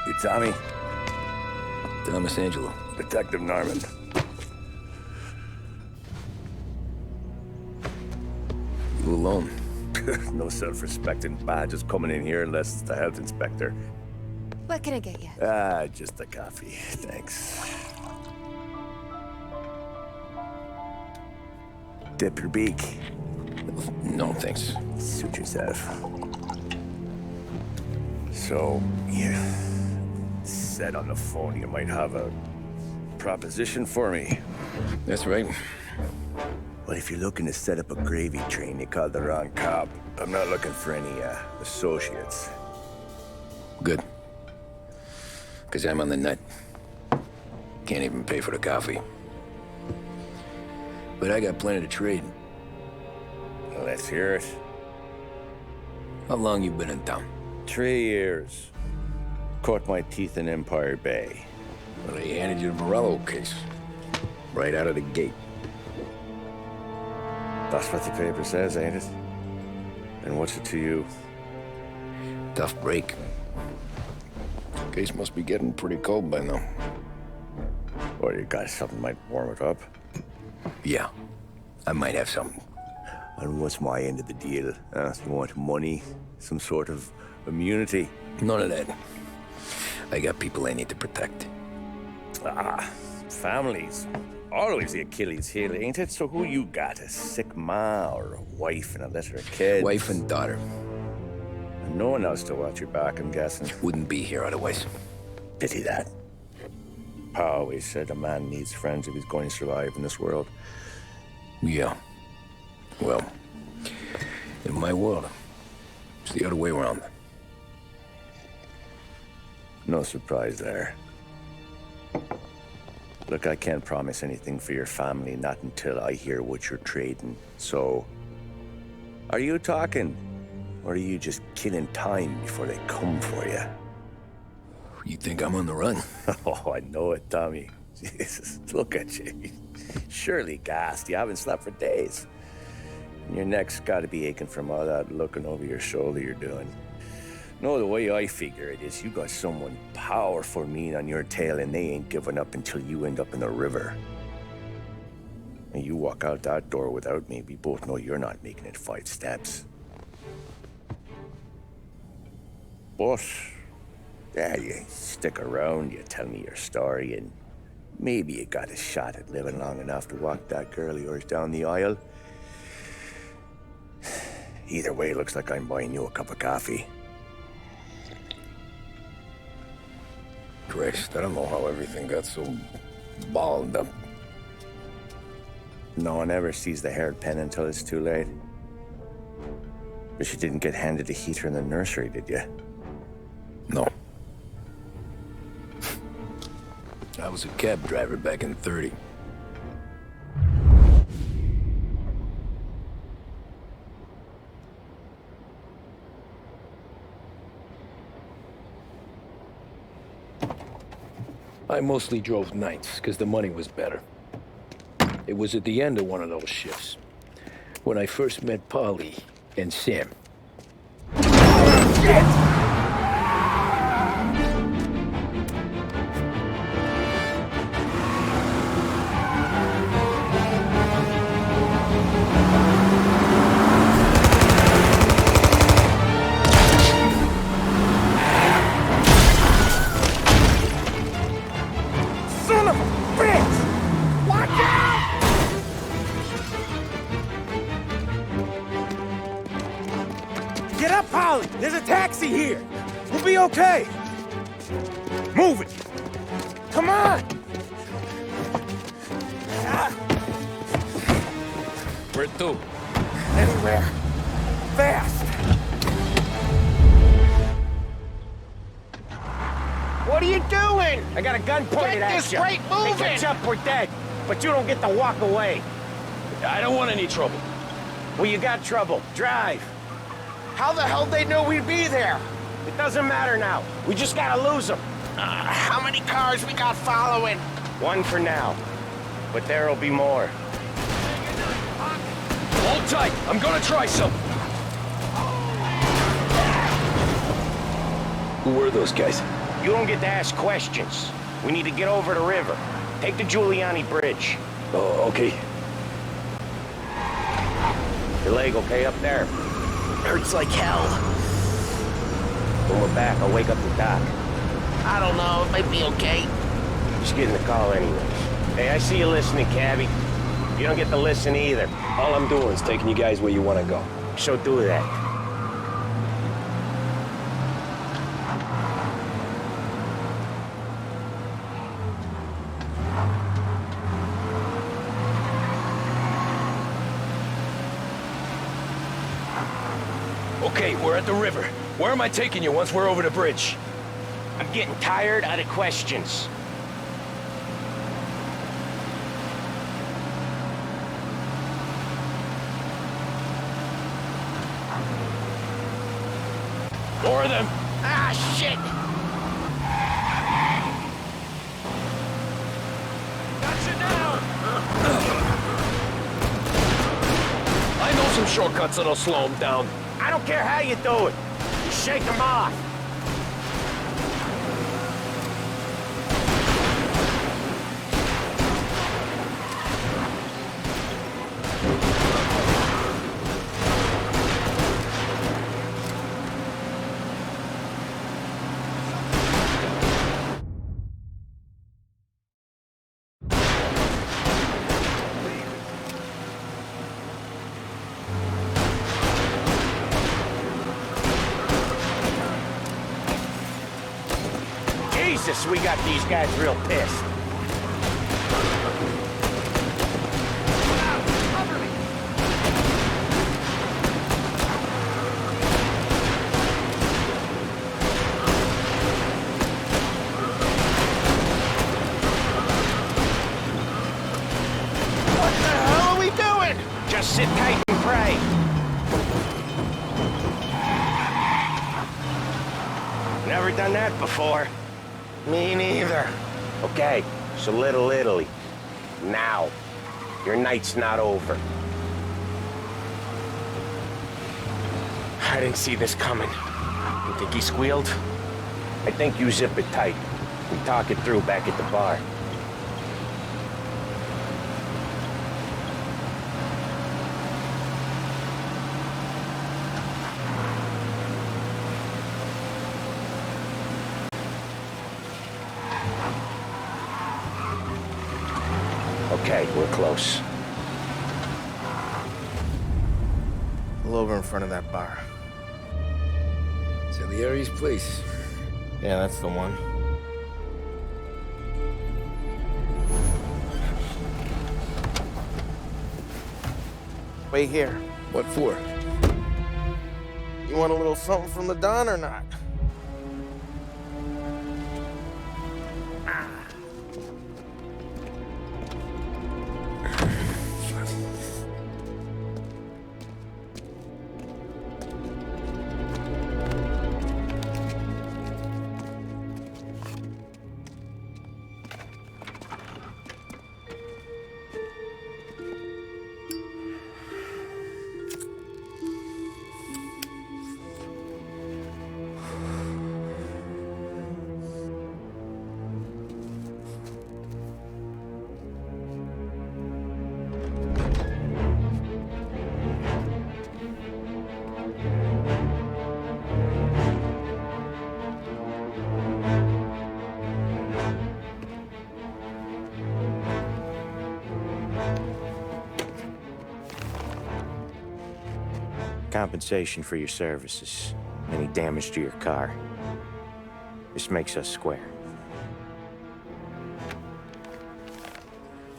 You Tommy? Thomas Angelo. Detective Norman. You alone? No self-respecting badges coming in here unless it's the health inspector. What can I get you? Just a coffee, thanks. Dip your beak. No, thanks. Suit yourself. So, you said on the phone you might have a proposition for me. That's right. Well, if you're looking to set up a gravy train, you called the wrong cop. I'm not looking for any, associates. Good. Because I'm on the nut. Can't even pay for the coffee. But I got plenty to trade. Let's hear it. How long you been in town? 3 years. Caught my teeth in Empire Bay. Well, they handed you the Morello case. Right out of the gate. That's what the paper says, ain't it? And what's it to you? Tough break. Case must be getting pretty cold by now. Or you got something might warm it up? Yeah, I might have something. And what's my end of the deal? You want money? Some sort of immunity? None of that. I got people I need to protect. Families. Always the Achilles heel, ain't it? So who you got? A sick ma or a wife and a litter of kids? Wife and daughter. And no one else to watch your back, I'm guessing. Wouldn't be here otherwise. Pity that. Pa always said a man needs friends if he's going to survive in this world. Yeah. Well, in my world, it's the other way around. No surprise there. Look, I can't promise anything for your family, not until I hear what you're trading. So, are you talking? Or are you just killing time before they come for you? You think I'm on the run? Oh, I know it, Tommy. Jesus, look at you. Surely gassed. You haven't slept for days. And your neck's got to be aching from all that looking over your shoulder you're doing. No, the way I figure it is you got someone powerful mean on your tail and they ain't giving up until you end up in the river. And you walk out that door without me, we both know you're not making it 5 steps. But, yeah, you stick around, you tell me your story, and maybe you got a shot at living long enough to walk that girl of yours down the aisle. Either way, it looks like I'm buying you a cup of coffee. Christ, I don't know how everything got so balled up. No one ever sees the haired pen until it's too late. But you didn't get handed a heater in the nursery, did you? No. I was a cab driver back in '30. I mostly drove nights, because the money was better. It was at the end of one of those shifts, when I first met Polly and Sam. Shit! Get up, Polly! There's a taxi here! We'll be okay! Move it! Come on! Where to? Anywhere. Fast! What are you doing? I got a gun pointed at you. Get this right moving! They catch up, we're dead. But you don't get to walk away. I don't want any trouble. Well, you got trouble. Drive. How the hell they know we'd be there? It doesn't matter now. We just gotta lose them. How many cars we got following? 1 for now. But there'll be more. Hold tight. I'm gonna try something. Who were those guys? You don't get to ask questions. We need to get over the river. Take the Giuliani Bridge. Oh, okay. Your leg okay up there? Hurts like hell. When we're back, I'll wake up the doc. I don't know, it might be okay. Just getting the call anyways. Hey, I see you listening, cabbie. You don't get to listen either. All I'm doing is taking you guys where you want to go. So do that. Okay, we're at the river. Where am I taking you once we're over the bridge? I'm getting tired of the questions. More of them. Ah, shit! Gotcha now! I know some shortcuts that'll slow them down. I don't care how you do it. You shake them off. Jesus, we got these guys real pissed. What the hell are we doing? Just sit tight and pray. Never done that before. Me neither. Okay, so Little Italy. Now. Your night's not over. I didn't see this coming. You think he squealed? I think you zip it tight. We talk it through back at the bar. Okay, we're close. Pull over in front of that bar. Salieri's place. Yeah, that's the one. Wait here. What for? You want a little something from the Don or not? Compensation for your services. Any damage to your car. This makes us square.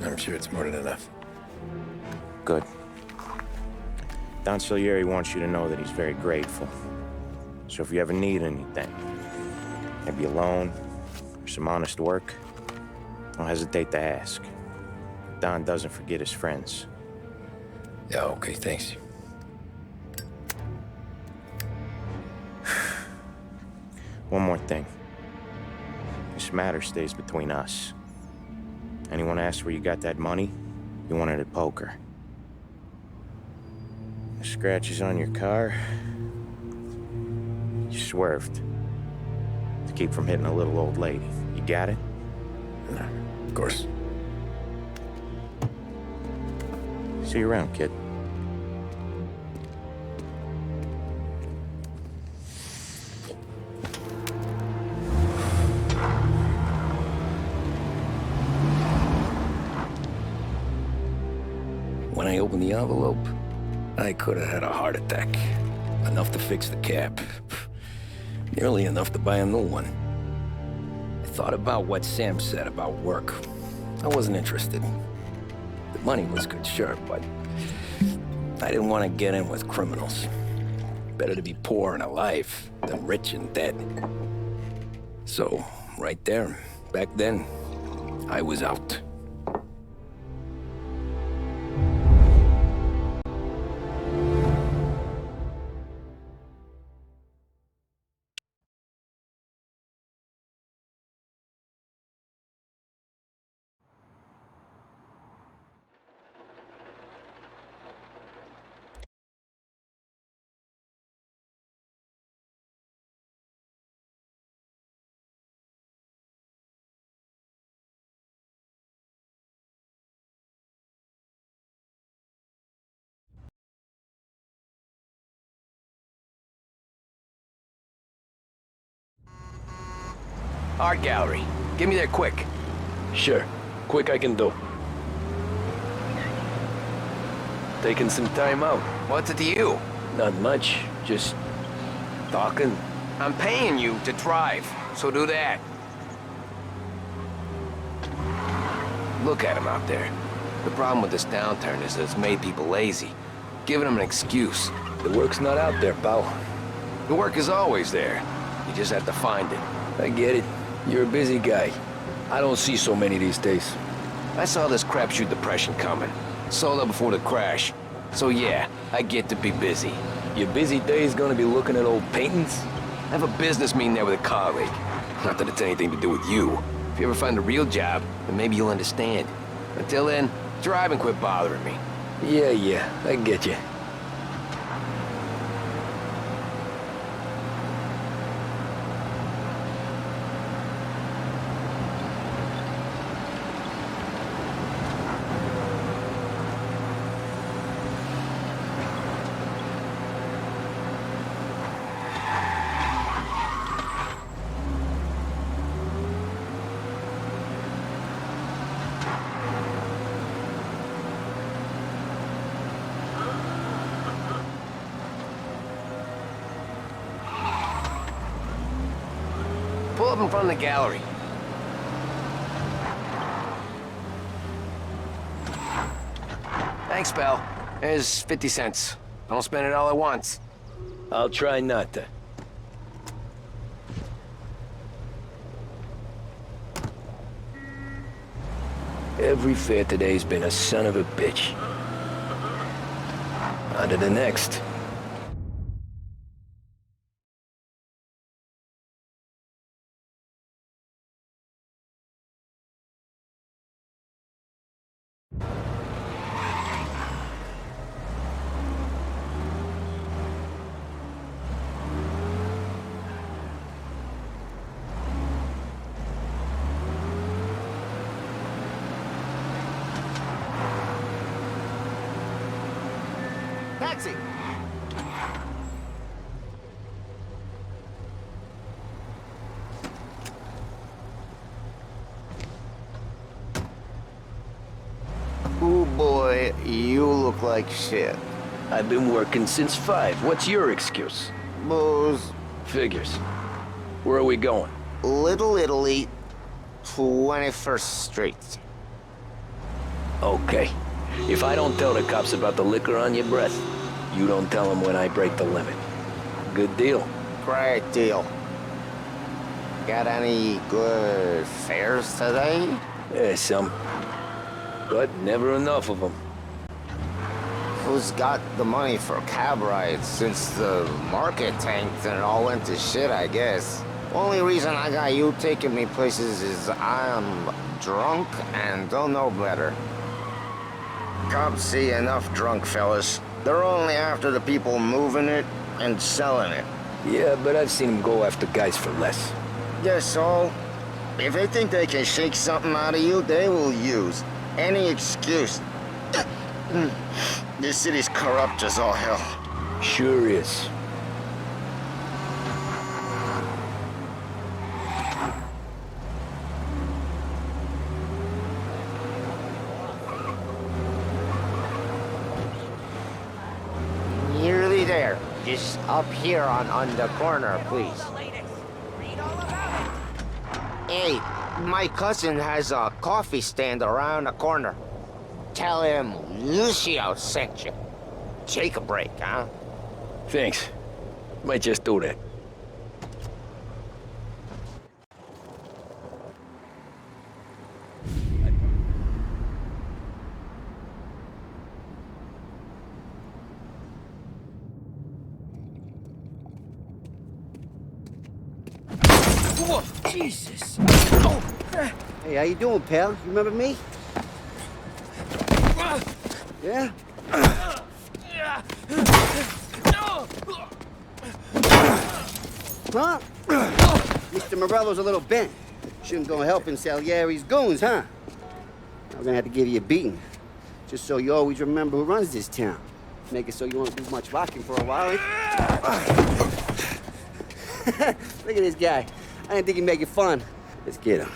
I'm sure it's more than enough. Good. Don Salieri wants you to know that he's very grateful. So if you ever need anything, maybe a loan or some honest work, don't hesitate to ask. Don doesn't forget his friends. Yeah, okay, thanks. One more thing. This matter stays between us. Anyone asks where you got that money, you won it at poker. The scratches on your car, you swerved. To keep from hitting a little old lady. You got it? Of course. See you around, kid. When I opened the envelope, I could have had a heart attack. Enough to fix the cab. Nearly enough to buy a new one. I thought about what Sam said about work. I wasn't interested. The money was good, sure, but I didn't want to get in with criminals. Better to be poor and alive than rich and dead. So, right there, back then, I was out. Art gallery. Get me there quick. Sure, quick I can do. Taking some time out. What's it to you? Not much, just talking. I'm paying you to drive, so do that. Look at him out there. The problem with this downturn is that it's made people lazy, giving them an excuse. The work's not out there, pal. The work is always there. You just have to find it. I get it. You're a busy guy. I don't see so many these days. I saw this crapshoot depression coming. Sold up before the crash. So yeah, I get to be busy. Your busy day's gonna be looking at old paintings? I have a business meeting there with a colleague. Not that it's anything to do with you. If you ever find a real job, then maybe you'll understand. Until then, drive and quit bothering me. Yeah, I get you. Pull up in front of the gallery. Thanks, pal. There's 50 cents. I don't spend it all at once. I'll try not to. Every fare today's been a son of a bitch. On to the next. Taxi! Ooh boy, you look like shit. I've been working since 5. What's your excuse? Booze. Figures. Where are we going? Little Italy, 21st Street. Okay. If I don't tell the cops about the liquor on your breath, you don't tell them when I break the limit. Good deal. Great deal. Got any good fares today? Yeah, some. But never enough of them. Who's got the money for cab rides since the market tanked and it all went to shit, I guess? Only reason I got you taking me places is I'm drunk and don't know better. Cops see enough drunk fellas. They're only after the people moving it and selling it. Yeah, but I've seen them go after guys for less. Yes, so if they think they can shake something out of you, they will use any excuse. This city's corrupt as all hell. Sure is. Nearly there. Just up here on the corner, please. Hey, my cousin has a coffee stand around the corner. Tell him Lucio sent you. Take a break, huh? Thanks. Might just do that. Whoa, Jesus! Hey, how you doing, pal? You remember me? Yeah? Huh? Mr. Morello's a little bent. Shouldn't go helping Salieri's goons, huh? I'm gonna have to give you a beating. Just so you always remember who runs this town. Make it so you won't do much rocking for a while. Look at this guy. I didn't think he'd make it fun. Let's get him.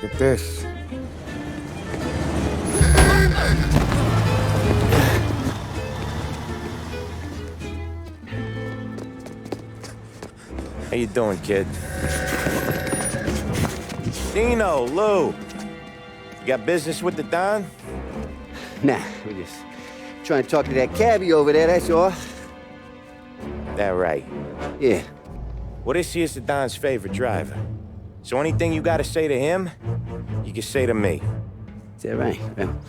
Look at this. How you doing, kid? Dino, Lou. You got business with the Don? Nah, we're just trying to talk to that cabbie over there, that's all. That right. Yeah. Well, this here's the Don's favorite driver. So anything you gotta say to him, you can say to me. Is that right? Well,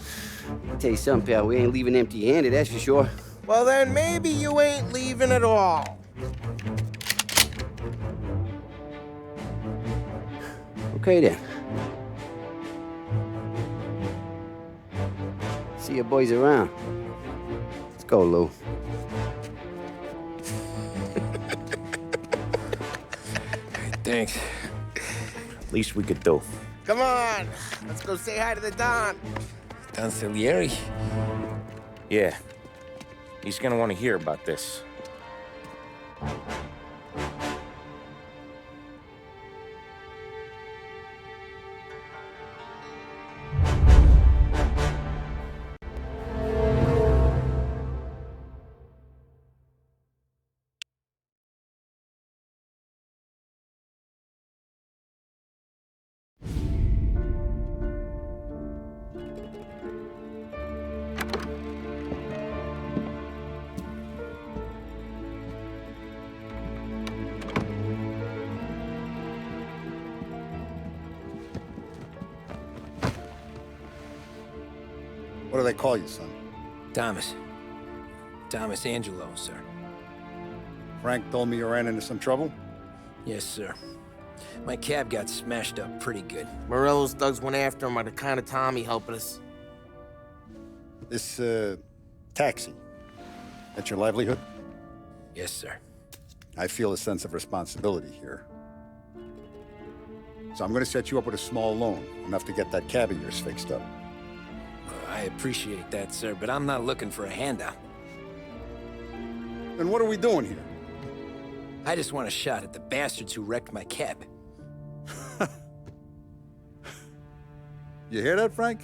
I'll tell you something, pal. We ain't leaving empty-handed, that's for sure. Well, then maybe you ain't leaving at all. Okay, then. See your boys around. Let's go, Lou. Thanks. Least we could do. Come on, let's go say hi to the Don. Don Salieri? Yeah. He's gonna want to hear about this. What do they call you, son? Thomas. Thomas Angelo, sir. Frank told me you ran into some trouble? Yes, sir. My cab got smashed up pretty good. Morello's thugs went after him on account of Tommy helping us. This, taxi, that's your livelihood? Yes, sir. I feel a sense of responsibility here. So I'm gonna set you up with a small loan, enough to get that cab of yours fixed up. I appreciate that, sir, but I'm not looking for a handout. Then what are we doing here? I just want a shot at the bastards who wrecked my cab. You hear that, Frank?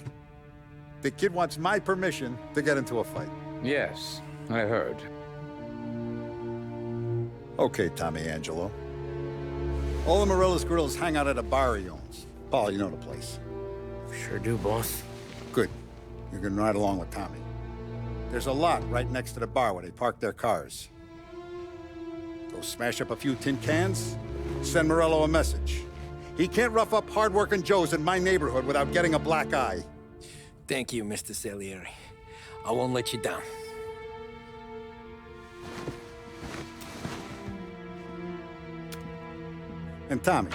The kid wants my permission to get into a fight. Yes, I heard. Okay, Tommy Angelo. All the Morella's girls hang out at a bar he owns. Paul, you know the place. Sure do, boss. Good. You can ride along with Tommy. There's a lot right next to the bar where they park their cars. Go smash up a few tin cans, send Morello a message. He can't rough up hard-working Joes in my neighborhood without getting a black eye. Thank you, Mr. Salieri. I won't let you down. And Tommy,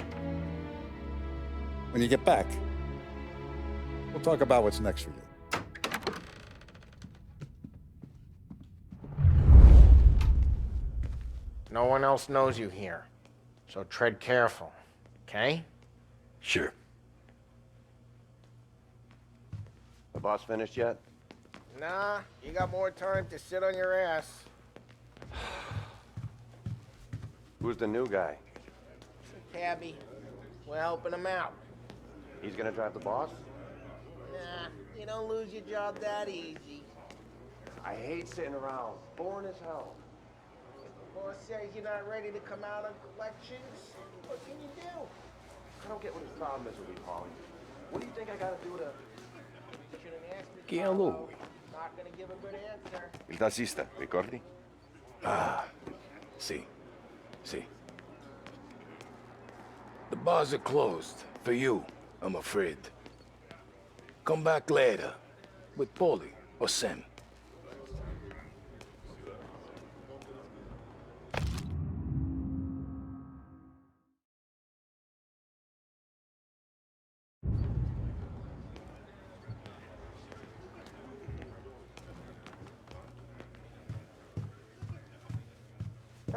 when you get back, we'll talk about what's next for you. No one else knows you here, so tread careful, okay? Sure. The boss finished yet? Nah, you got more time to sit on your ass. Who's the new guy? Cabby, we're helping him out. He's gonna drive the boss? Nah, you don't lose your job that easy. I hate sitting around. Boring as hell. Boss says you're not ready to come out on collections. What can you do? I don't get what his problem is with me, Paulie. What do you think I gotta do to... You shouldn't ask me. Che a lui. Not gonna give a good answer. Il tassista, ricordi? Ah, see. The bars are closed. For you, I'm afraid. Come back later. With Paulie or Sam.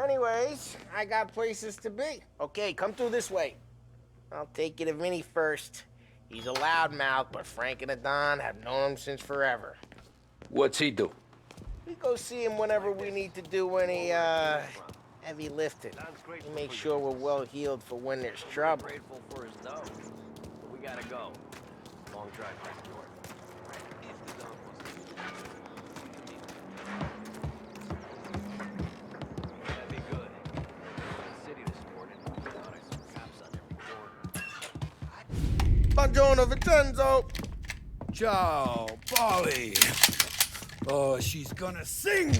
Anyways, I got places to be. Okay, come through this way. I'll take you to Vinny first. He's a loudmouth, but Frank and the Don have known him since forever. What's he do? We go see him whenever we need to do any, heavy lifting. He makes sure we're well healed for when there's trouble. Grateful for his dough. But we gotta go. Long drive back north. If the Don wants to... That'd be good. The city this morning. Thought I saw cops on every corner. Buongiorno, Vincenzo! Ciao, Polly. Oh, she's gonna sing.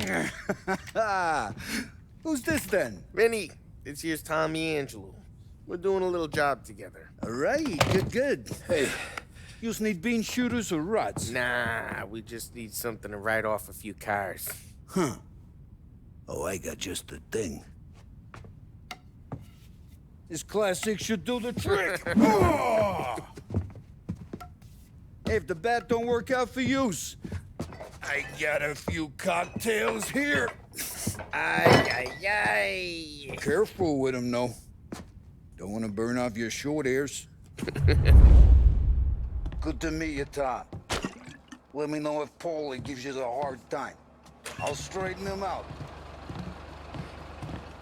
Who's this then? Vinny, this here's Tommy Angelo. We're doing a little job together. All right, good. Hey, you need bean shooters or rods? Nah, we just need something to write off a few cars. Huh. Oh, I got just the thing. This classic should do the trick. Oh! Hey, if the bat don't work out for yous, I got a few cocktails here. Ay. Careful with them, though. Don't want to burn off your short hairs. Good to meet you, Tom. Let me know if Paulie gives you a hard time. I'll straighten him out.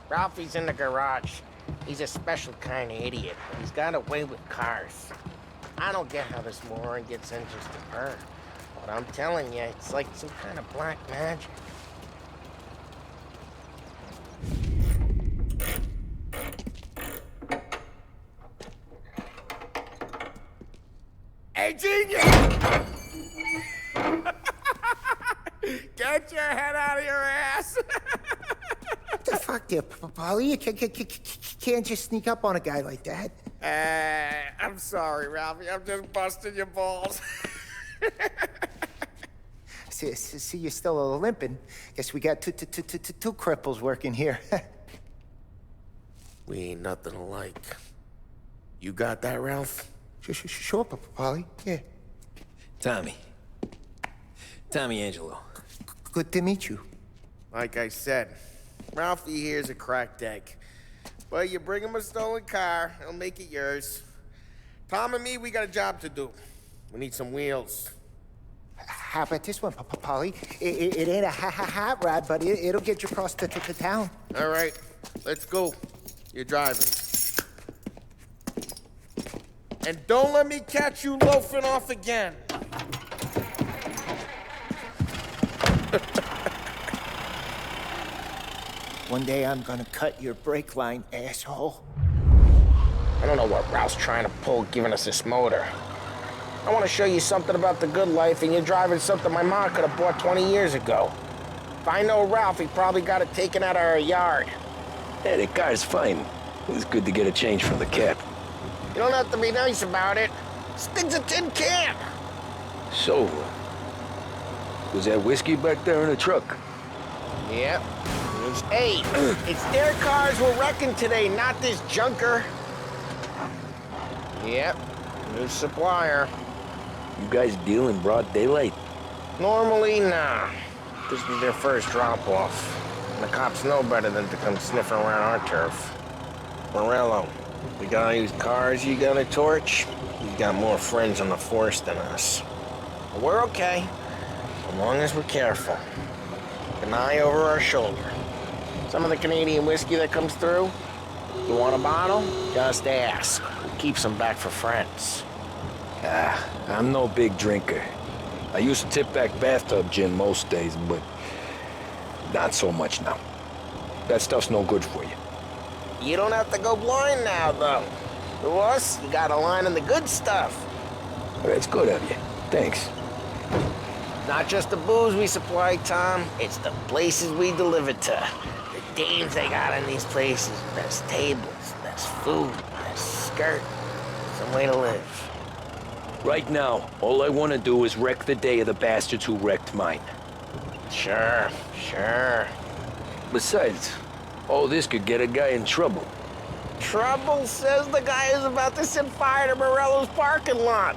Ralphie's in the garage. He's a special kind of idiot, but he's got a way with cars. I don't get how this moron gets engines to burn. But I'm telling you, it's like some kind of black magic. Hey, genius! Get your head out of your ass! What the fuck there, Polly? You can't just sneak up on a guy like that. I'm sorry, Ralphie. I'm just busting your balls. See, you're still limping. Guess we got two cripples working here. We ain't nothing alike. You got that, Ralph? Sure, Polly. Yeah. Tommy Angelo. Good to meet you. Like I said, Ralphie here's a cracked egg. But you bring him a stolen car, he'll make it yours. Tom and me, we got a job to do. We need some wheels. how about this one, Polly? It ain't a hot rod, but it'll get you across to town. All right, let's go. You're driving. And don't let me catch you loafing off again. One day I'm gonna cut your brake line, asshole. I don't know what Ralph's trying to pull giving us this motor. I want to show you something about the good life, and you're driving something my mom could have bought 20 years ago. If I know Ralph, he probably got it taken out of our yard. Yeah, the car's fine. It was good to get a change from the cap. You don't have to be nice about it. This thing's a tin can. So, was that whiskey back there in the truck? Yep. Hey, it's their cars we're wrecking today, not this junker. Yep, new supplier. You guys deal in broad daylight? Normally, nah. This is their first drop-off. And the cops know better than to come sniffing around our turf. Morello, we got these cars you got a torch? He's got more friends on the force than us. But we're okay, as long as we're careful. An eye over our shoulder. Some of the Canadian whiskey that comes through, you want a bottle? Just ask. We'll keep some back for friends. I'm no big drinker. I used to tip back bathtub gin most days, but not so much now. That stuff's no good for you. You don't have to go blind now, though. To us, you got a line on the good stuff. Well, that's good of you. Thanks. Not just the booze we supply, Tom. It's the places we deliver to. The dames they got in these places. Best tables, best food, best skirt. Some way to live. Right now, all I want to do is wreck the day of the bastards who wrecked mine. Sure. Besides, all this could get a guy in trouble. Trouble says the guy is about to set fire to Morello's parking lot.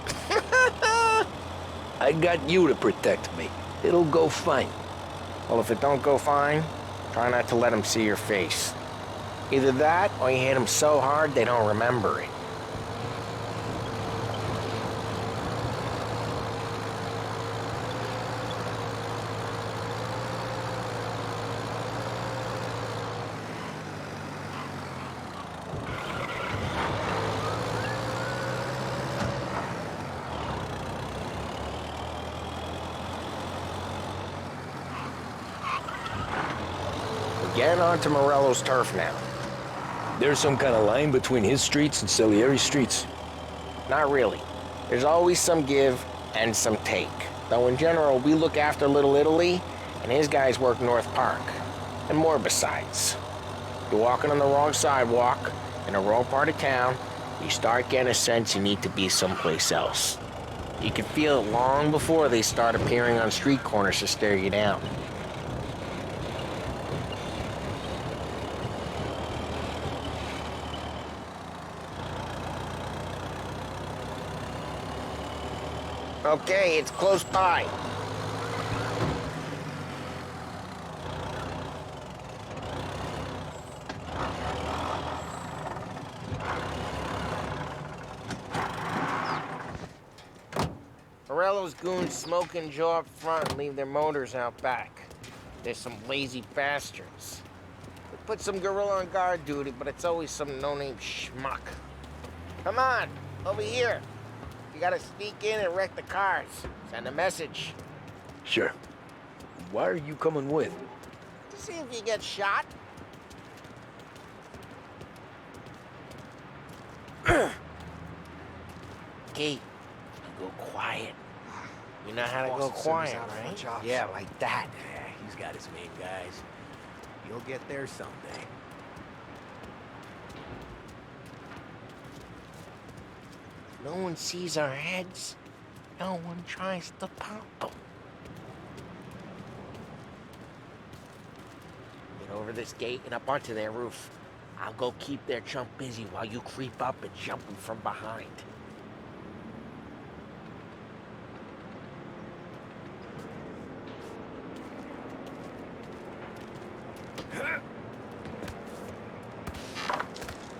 I got you to protect me. It'll go fine. Well, if it don't go fine, try not to let them see your face. Either that, or you hit them so hard they don't remember it. Getting onto Morello's turf now. There's some kind of line between his streets and Salieri's streets? Not really. There's always some give and some take. Though in general, we look after Little Italy, and his guys work North Park. And more besides. You're walking on the wrong sidewalk, in the wrong part of town, you start getting a sense you need to be someplace else. You can feel it long before they start appearing on street corners to stare you down. Okay, it's close by. Morello's goons smoke and jaw up front and leave their motors out back. There's some lazy bastards. They put some gorilla on guard duty, but it's always some no-name schmuck. Come on, over here. You gotta sneak in and wreck the cars. Send a message. Sure. Why are you coming with? To see if you get shot. Kate, go quiet. You know how to go quiet, right? Yeah, like that. Yeah, he's got his main guys. You'll get there someday. No one sees our heads. No one tries to pop them. Get over this gate and up onto their roof. I'll go keep their chump busy while you creep up and jump them from behind.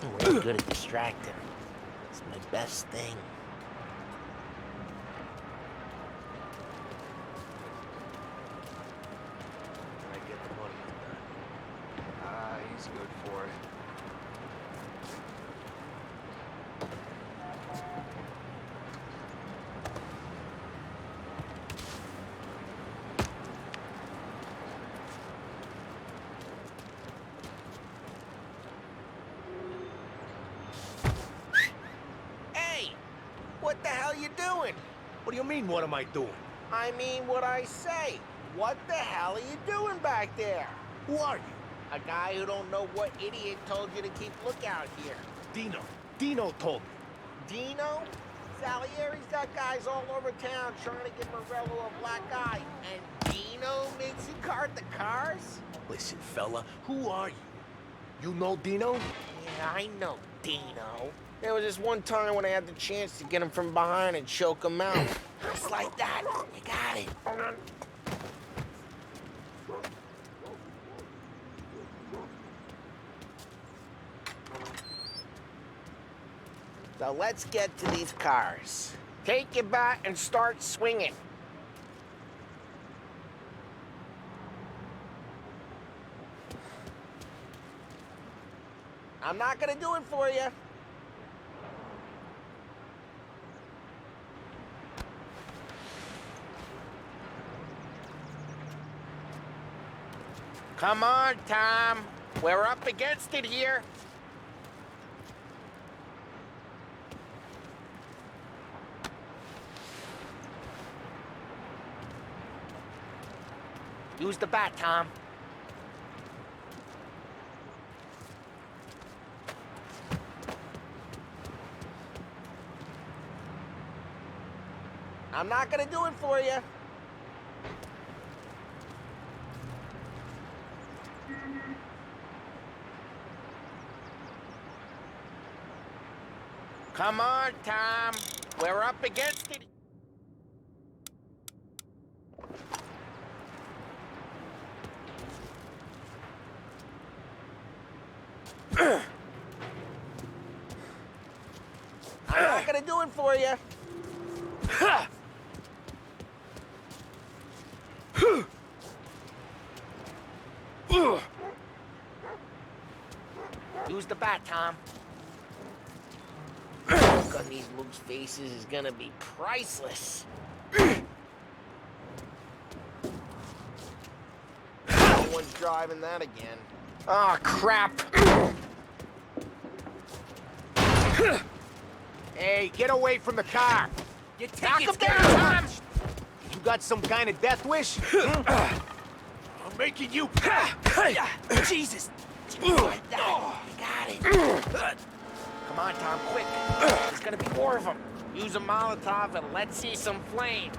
I'm really good at distracting. It's my best thing. What do you mean, what am I doing? I mean what I say. What the hell are you doing back there? Who are you? A guy who don't know what idiot told you to keep lookout here. Dino. Dino told me. Dino? Salieri's got guys all over town trying to give Morello a black eye. And Dino makes you guard the cars? Listen, fella, who are you? You know Dino? Yeah, I know Dino. There was this one time when I had the chance to get him from behind and choke him out. Just like that. You got it. So let's get to these cars. Take your bat and start swinging. I'm not gonna do it for you. Come on, Tom. We're up against it here. Use the bat, Tom. I'm not gonna do it for you. Come on, Tom. We're up against it. I'm not gonna do it for you. Use the bat, Tom. Look on these moves' faces is gonna be priceless. No one's driving that again. Oh, crap. Hey, get away from the car. Knock him down, Tom. You got some kind of death wish? I'm making you... Jesus. Like that. You got it. Come on, Tom, quick. There's gonna be more of them. Use a Molotov and let's see some flames.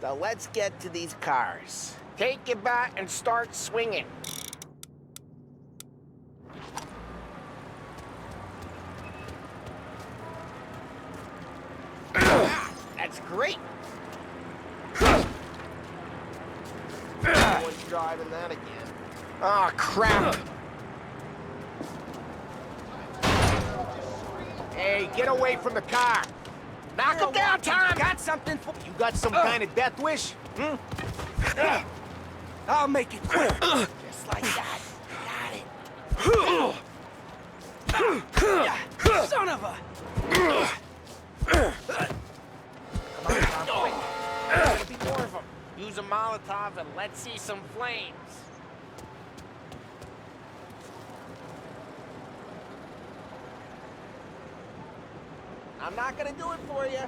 So let's get to these cars. Take your bat and start swinging. That's great. No one's driving that again. Oh, crap. Hey, get away from the car. Knock him down, Tom! Got something for... You got some kind of death wish? I'll make it quick. Just like that. You got it. Son of a... Come on, Tom, quick. There's gonna be more of them. Use a Molotov and let's see some flames. I'm not gonna do it for you.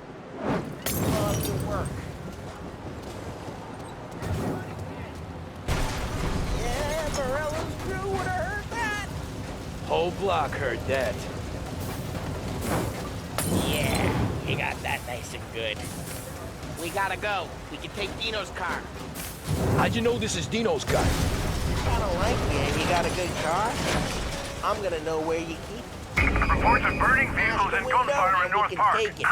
Love your work. Yeah, Morello's crew would have heard that. Whole block heard that. Yeah, you got that nice and good. We gotta go. We can take Dino's car. How'd you know this is Dino's car? Kinda like you, and you got a good car. I'm gonna know where you keep it. Reports of burning vehicles and gunfire in North Park. Take it.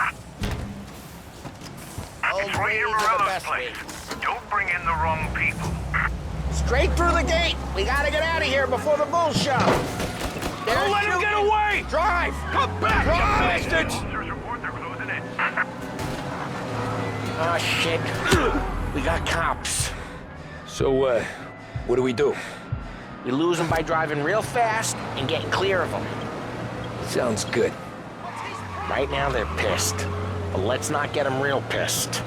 It's right near Morello's place. Don't bring in the wrong people. Straight through the gate. We gotta get out of here before the bulls show. Don't let him get away! Drive! Come back, you bastards! Officers report they're closing in. Oh, shit. We got cops. So, what do we do? We lose them by driving real fast and getting clear of them. Sounds good. Right now they're pissed, but let's not get them real pissed.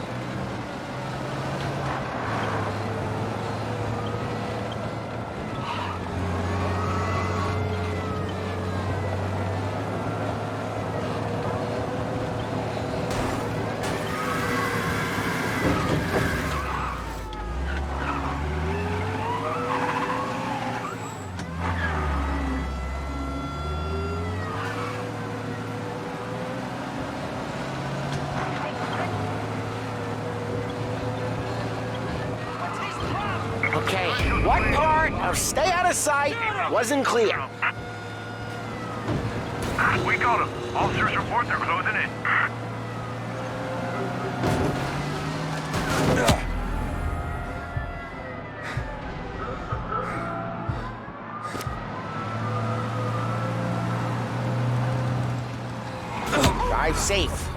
Okay, what part of stay out of sight wasn't clear? We got him. Officers report they're closing in. Drive safe.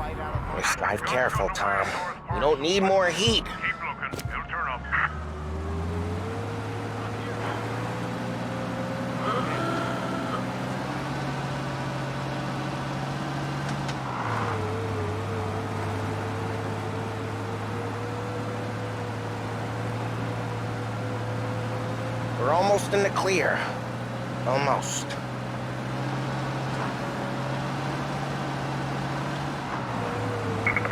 Just drive careful, Tom. We don't need more heat. Keep looking. It'll turn up. We're almost in the clear. Almost.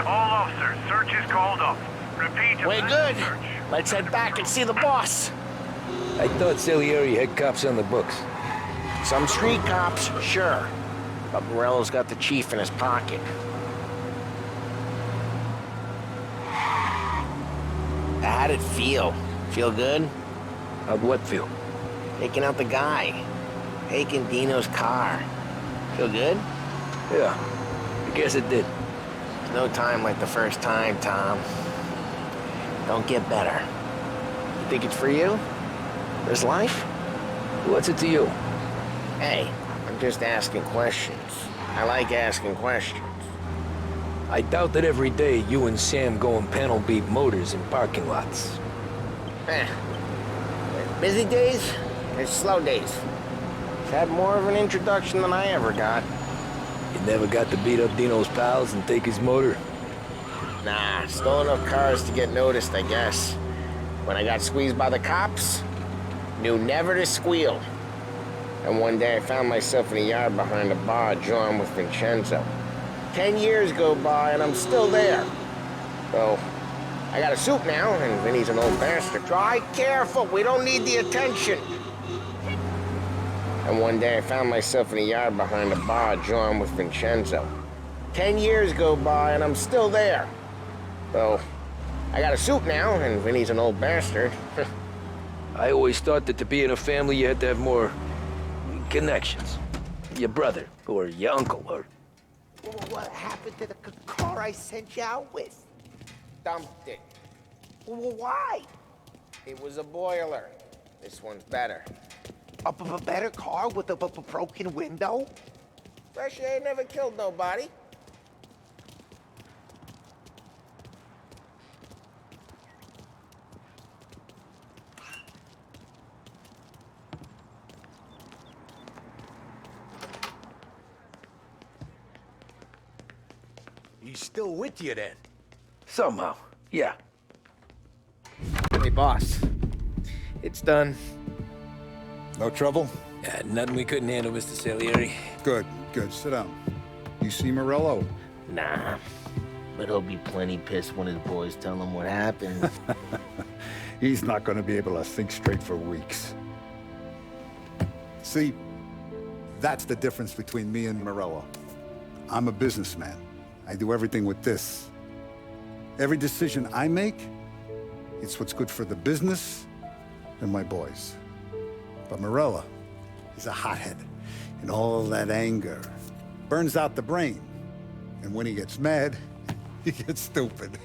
All officers, search is called up. Repeat. We're good. Let's head back and see the boss. I thought Salieri had cops on the books. Some street cops, sure. But Morello's got the chief in his pocket. How'd it feel? Feel good? How'd what feel? Taking out the guy. Taking Dino's car. Feel good? Yeah, I guess it did. There's no time like the first time, Tom. Don't get better. You think it's for you? This life? What's it to you? Hey, I'm just asking questions. I like asking questions. I doubt that every day you and Sam go and panel beat motors in parking lots. Busy days, there's slow days. He's had more of an introduction than I ever got. You never got to beat up Dino's pals and take his motor? Nah, stole enough cars to get noticed, I guess. When I got squeezed by the cops, knew never to squeal. And one day I found myself in a yard behind a bar, drawing with Vincenzo. 10 years go by and I'm still there. So, I got a suit now, and Vinny's an old bastard. Drive careful, we don't need the attention. And one day I found myself in a yard behind a bar, drawing with Vincenzo. 10 years go by and I'm still there. So, I got a suit now, and Vinny's an old bastard. I always thought that to be in a family you had to have more connections. Your brother, or your uncle, or... What happened to the car I sent you out with? Dumped it. Why? It was a boiler. This one's better. A better car with a broken window? Fresh air never killed nobody. He's still with you then? Somehow, yeah. Hey, boss. It's done. No trouble? Yeah, nothing we couldn't handle, Mr. Salieri. Good, good. Sit down. You see Morello? Nah, but he'll be plenty pissed when his boys tell him what happened. He's not going to be able to think straight for weeks. See, that's the difference between me and Morello. I'm a businessman. I do everything with this. Every decision I make, it's what's good for the business and my boys. But Morello is a hothead, and all that anger burns out the brain. And when he gets mad, he gets stupid.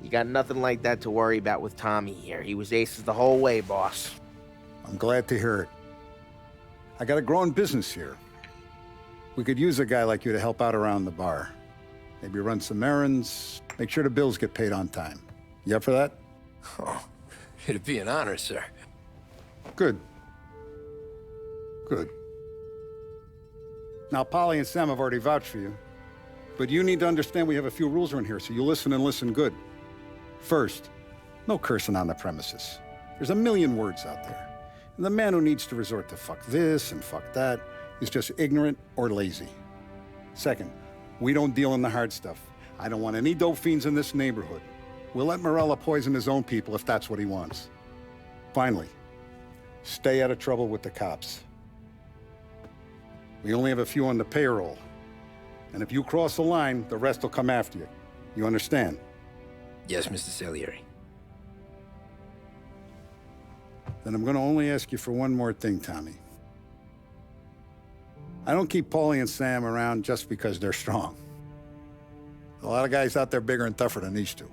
You got nothing like that to worry about with Tommy here. He was aces the whole way, boss. I'm glad to hear it. I got a growing business here, We could use a guy like you to help out around the bar. Maybe run some errands, make sure the bills get paid on time. You up for that? Oh, it'd be an honor, sir. Good. Good. Now, Polly and Sam have already vouched for you. But you need to understand we have a few rules around here, so you listen and listen good. First, no cursing on the premises. There's a million words out there. And the man who needs to resort to fuck this and fuck that is just ignorant or lazy. Second, we don't deal in the hard stuff. I don't want any dope fiends in this neighborhood. We'll let Morella poison his own people if that's what he wants. Finally, stay out of trouble with the cops. We only have a few on the payroll. And if you cross the line, the rest will come after you. You understand? Yes, Mr. Salieri. Then I'm gonna only ask you for one more thing, Tommy. I don't keep Paulie and Sam around just because they're strong. A lot of guys out there bigger and tougher than these two.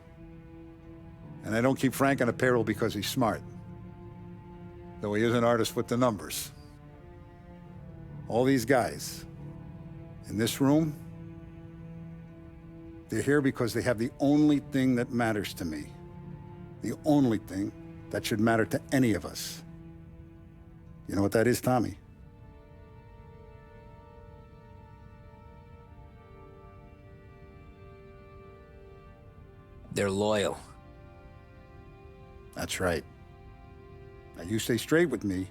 And I don't keep Frank on a payroll because he's smart. Though he is an artist with the numbers. All these guys in this room, they're here because they have the only thing that matters to me. The only thing that should matter to any of us. You know what that is, Tommy? They're loyal. That's right. Now, you stay straight with me,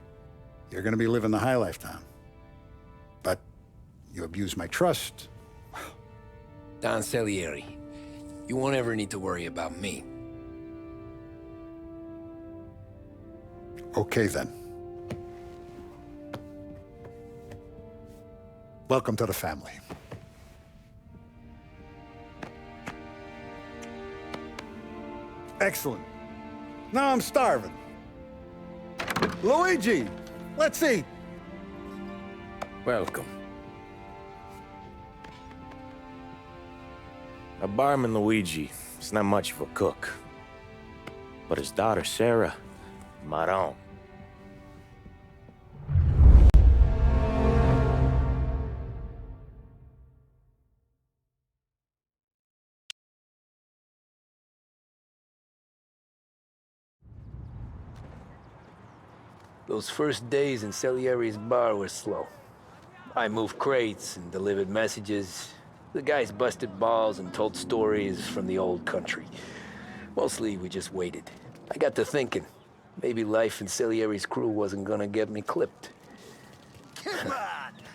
you're gonna be living the high life, Tom. But you abuse my trust. Don Salieri, you won't ever need to worry about me. Okay, then. Welcome to the family. Excellent. Now I'm starving. Luigi, let's eat. Welcome. A barman Luigi is not much of a cook. But his daughter Sarah, Maron. Those first days in Salieri's bar were slow. I moved crates and delivered messages. The guys busted balls and told stories from the old country. Mostly, we just waited. I got to thinking, maybe life in Salieri's crew wasn't gonna get me clipped.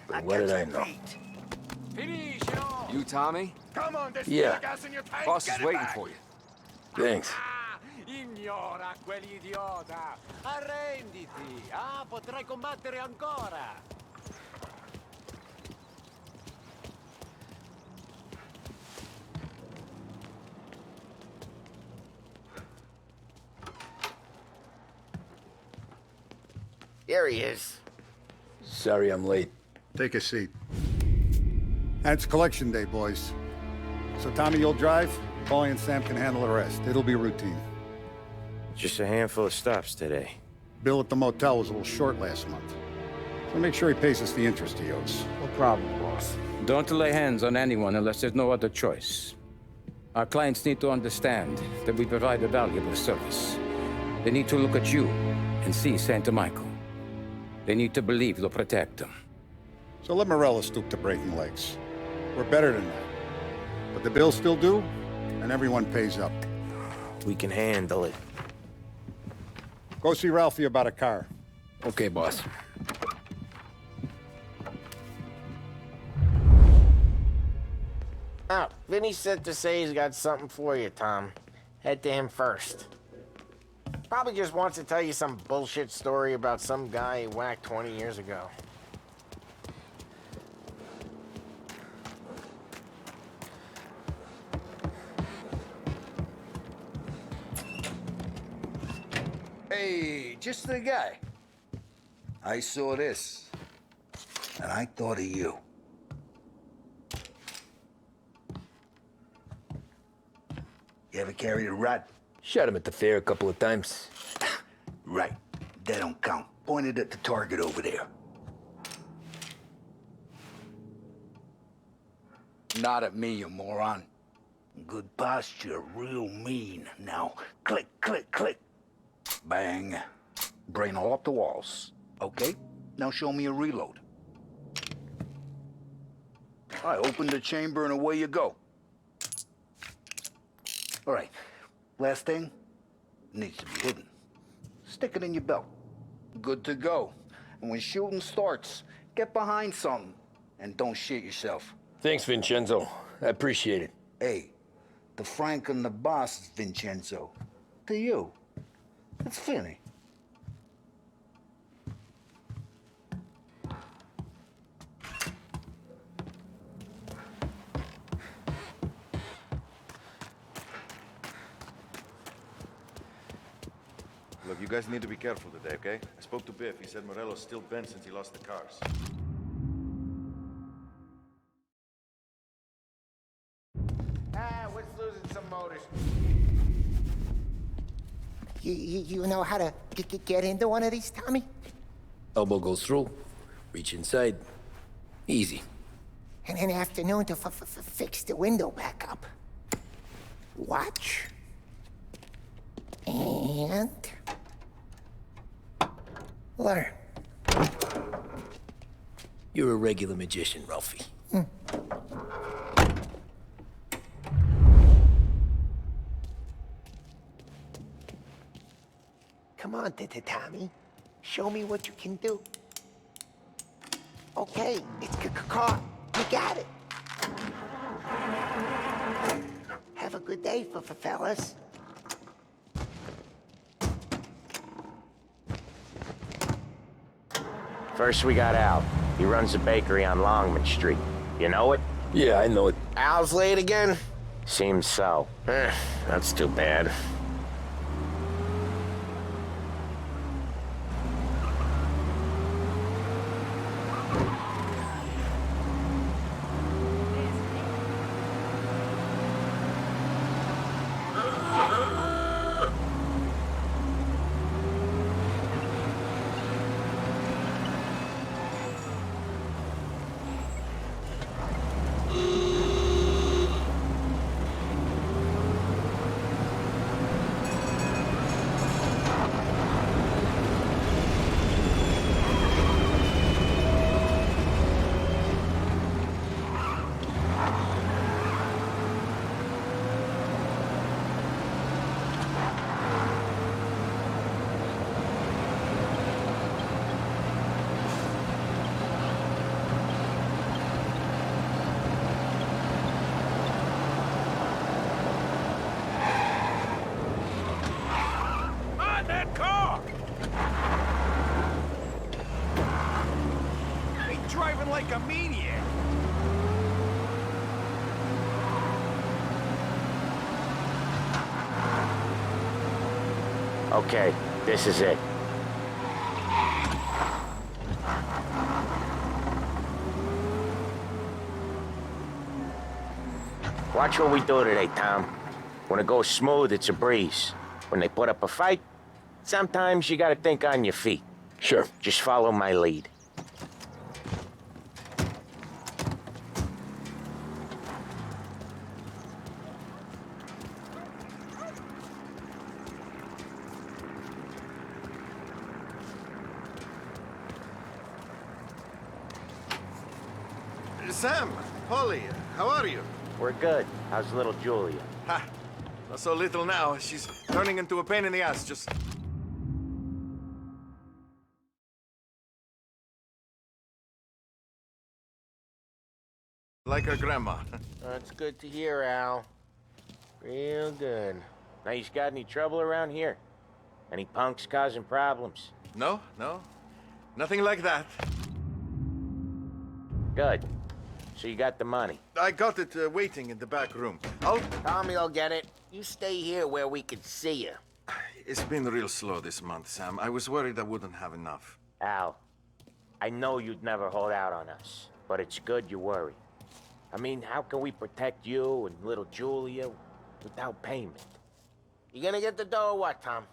But what did I know? You, Tommy? Come on, there's Yeah. gas in your tank. Boss Get is it waiting back. for you. Thanks. Ignora quell'idiota. Arrenditi. Potrai combattere ancora. There he is. Sorry I'm late. Take a seat. And it's collection day, boys. So Tommy, you'll drive. Paulie and Sam can handle the rest. It'll be routine. Just a handful of stops today. Bill at the motel was a little short last month. So make sure he pays us the interest he owes. No problem, boss. Don't lay hands on anyone unless there's no other choice. Our clients need to understand that we provide a valuable service. They need to look at you and see Santa Michael. They need to believe you'll protect them. So let Morella stoop to breaking legs. We're better than that. But the bill's still due, and everyone pays up. We can handle it. Go see Ralphie about a car. Okay, boss. Oh, Vinny said to say he's got something for you, Tom. Head to him first. Probably just wants to tell you some bullshit story about some guy he whacked 20 years ago. Hey, just the guy. I saw this, and I thought of you. You ever carried a rat? Shot him at the fair a couple of times. Right. That don't count. Pointed at the target over there. Not at me, you moron. Good posture, real mean. Now, click, click, click. Bang. Brain all up the walls. Okay, now show me a reload. All right, open the chamber and away you go. All right, last thing, needs to be hidden. Stick it in your belt. Good to go. And when shooting starts, get behind something and don't shit yourself. Thanks, Vincenzo. I appreciate it. Hey, the Frank and the boss is Vincenzo. To you, it's Vinny. Look, you guys need to be careful today, okay? I spoke to Biff. He said Morello's still bent since he lost the cars. What's losing some motors? You know how to get into one of these, Tommy? Elbow goes through, reach inside. Easy. And an afternoon to fix the window back up. Watch. And... learn. You're a regular magician, Ralphie. Come on, Tommy. Show me what you can do. Okay, it's caught. You got it. Have a good day, fellas. First we got Al. He runs a bakery on Longman Street. You know it? Yeah, I know it. Al's late again? Seems so. That's too bad. Like a maniac. Okay, this is it. Watch what we do today, Tom. When it goes smooth, it's a breeze. When they put up a fight, sometimes you gotta think on your feet. Sure. Just follow my lead. Sam, Polly, how are you? We're good. How's little Julia? Ha! Not so little now. She's turning into a pain in the ass, just... like her grandma. That's good to hear, Al. Real good. Now, you got any trouble around here? Any punks causing problems? No. Nothing like that. Good. So you got the money? I got it waiting in the back room. Tommy will get it. You stay here where we can see you. It's been real slow this month, Sam. I was worried I wouldn't have enough. Al, I know you'd never hold out on us, but it's good you worry. I mean, how can we protect you and little Julia without payment? You gonna get the dough or what, Tom?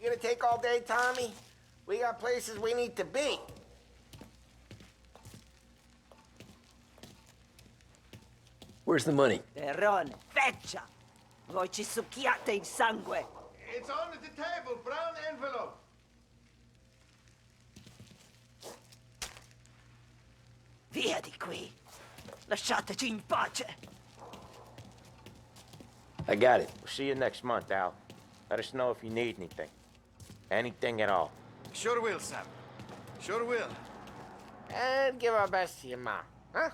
You gonna take all day, Tommy? We got places we need to be. Where's the money? Perron, feccia! Voi ci succhiate il sangue! It's on the table, brown envelope. Via di qui! Lasciateci in pace! I got it. We'll see you next month, Al. Let us know if you need anything. Anything at all. Sure will, Sam. Sure will. And give our best to your mom, huh?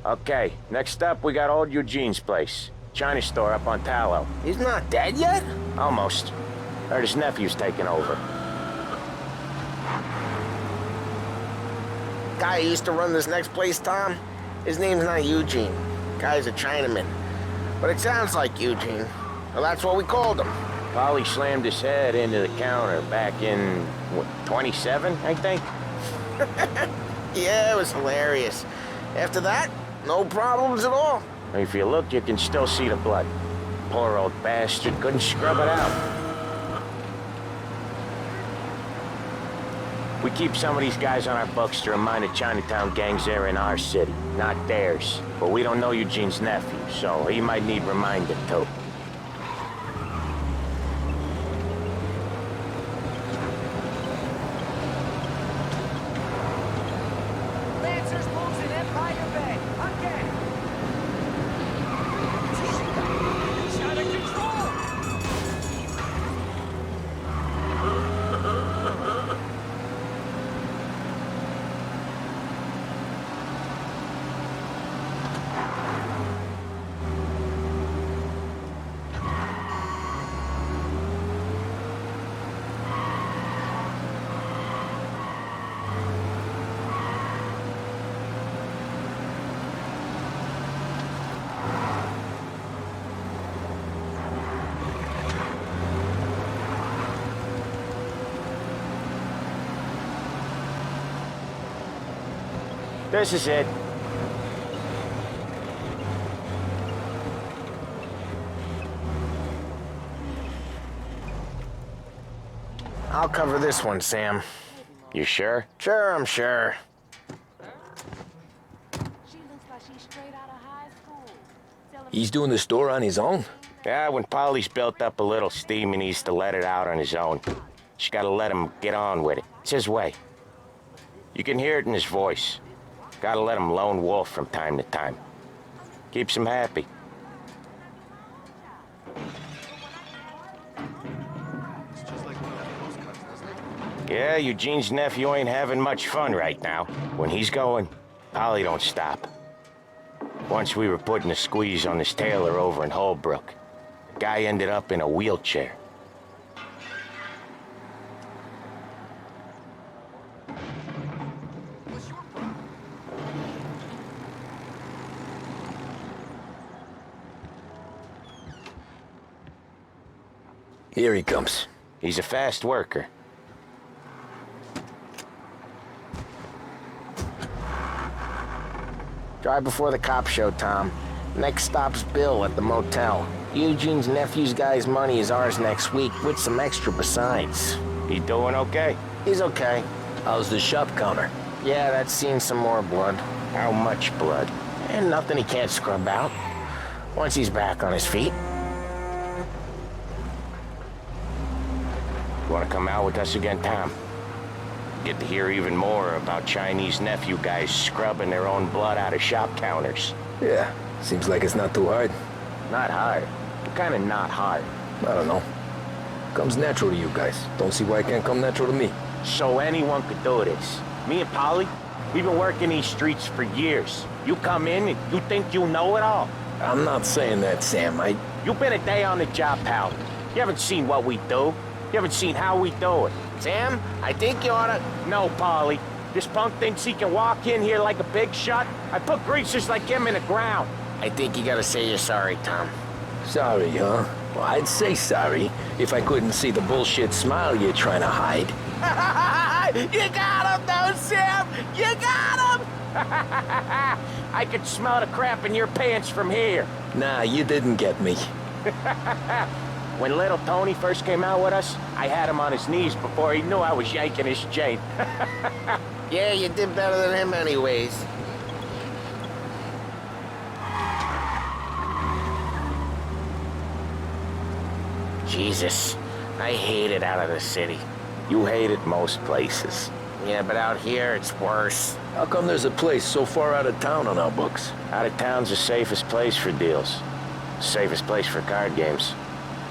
Okay, next up, we got old Eugene's place. China store up on Tallow. He's not dead yet? Almost. Heard his nephew's taking over. Guy who used to run this next place, Tom, his name's not Eugene. Guy's a Chinaman. But it sounds like Eugene. Well, that's what we called him. Polly slammed his head into the counter back in, what, 27, I think? Yeah, it was hilarious. After that, no problems at all. If you look, you can still see the blood. Poor old bastard couldn't scrub it out. We keep some of these guys on our books to remind the Chinatown gangs they're in our city, not theirs. But we don't know Eugene's nephew, so he might need reminded too. Lancers moves in Empire Bay! Again! It's out of control! This is it. I'll cover this one, Sam. You sure? Sure, I'm sure. He's doing the store on his own? Yeah, when Polly's built up a little steam, he needs to let it out on his own. Just gotta let him get on with it. It's his way. You can hear it in his voice. Gotta let him lone wolf from time to time. Keeps him happy. Yeah, Eugene's nephew ain't having much fun right now. When he's going, Polly don't stop. Once we were putting a squeeze on this tailor over in Holbrook. The guy ended up in a wheelchair. Here he comes. He's a fast worker. Drive before the cops show, Tom. Next stop's Bill at the motel. Eugene's nephew's guy's money is ours next week, with some extra besides. He doing okay? He's okay. How's the shop counter? Yeah, that's seen some more blood. How much blood? And nothing he can't scrub out. Once he's back on his feet. You wanna come out with us again, Tom? Get to hear even more about Chinese nephew guys scrubbing their own blood out of shop counters. Yeah, seems like it's not too hard. Not hard? What kind of not hard? I don't know. Comes natural to you guys. Don't see why it can't come natural to me. So anyone could do this. Me and Polly, we've been working these streets for years. You come in and you think you know it all. I'm not saying that, Sam. You've been a day on the job, pal. You haven't seen what we do. You haven't seen how we do it. Sam, I think you oughta... No, Polly. This punk thinks he can walk in here like a big shot. I put greasers like him in the ground. I think you gotta say you're sorry, Tom. Sorry, huh? Well, I'd say sorry if I couldn't see the bullshit smile you're trying to hide. You got him, though, Sam! You got him! I could smell the crap in your pants from here. Nah, you didn't get me. When little Tony first came out with us, I had him on his knees before he knew I was yanking his chain. Yeah, you did better than him anyways. Jesus, I hate it out of the city. You hate it most places. Yeah, but out here, it's worse. How come there's a place so far out of town on our books? Out of town's the safest place for deals. The safest place for card games.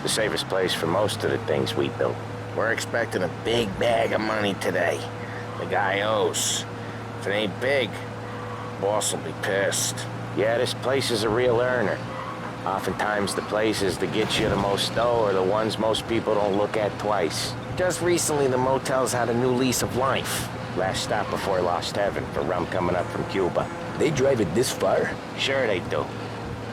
The safest place for most of the things we do. We're expecting a big bag of money today. The guy owes. If it ain't big, boss will be pissed. Yeah, this place is a real earner. Oftentimes the places that get you the most dough are the ones most people don't look at twice. Just recently, the motel's had a new lease of life. Last stop before Lost Heaven for rum coming up from Cuba. They drive it this far? Sure they do.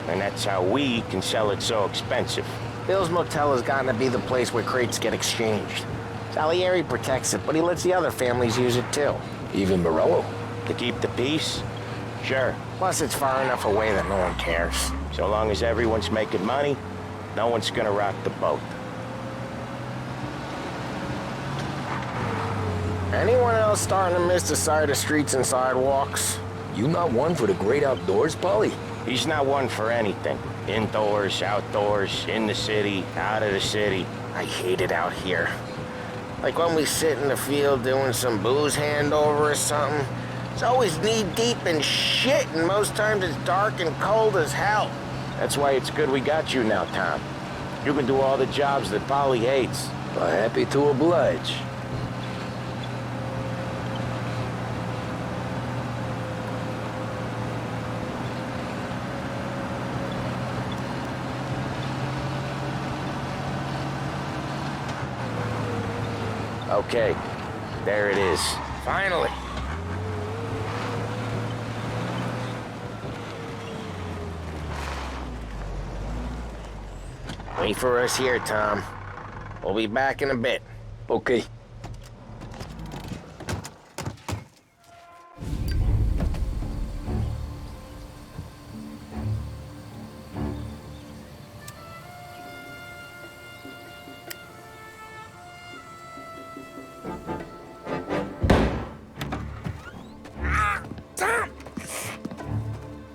And that's how we can sell it so expensive. Bill's Motel has gotten to be the place where crates get exchanged. Salieri protects it, but he lets the other families use it too. Even Morello? To keep the peace? Sure. Plus, it's far enough away that no one cares. So long as everyone's making money, no one's gonna rock the boat. Anyone else starting to miss the side of streets and sidewalks? You not one for the great outdoors, Paulie? He's not one for anything. Indoors, outdoors, in the city, out of the city. I hate it out here. Like when we sit in the field doing some booze handover or something. It's always knee-deep in shit, and most times it's dark and cold as hell. That's why it's good we got you now, Tom. You can do all the jobs that Polly hates. Well, happy to oblige. Okay, there it is. Finally. Wait for us here, Tom. We'll be back in a bit. Okay.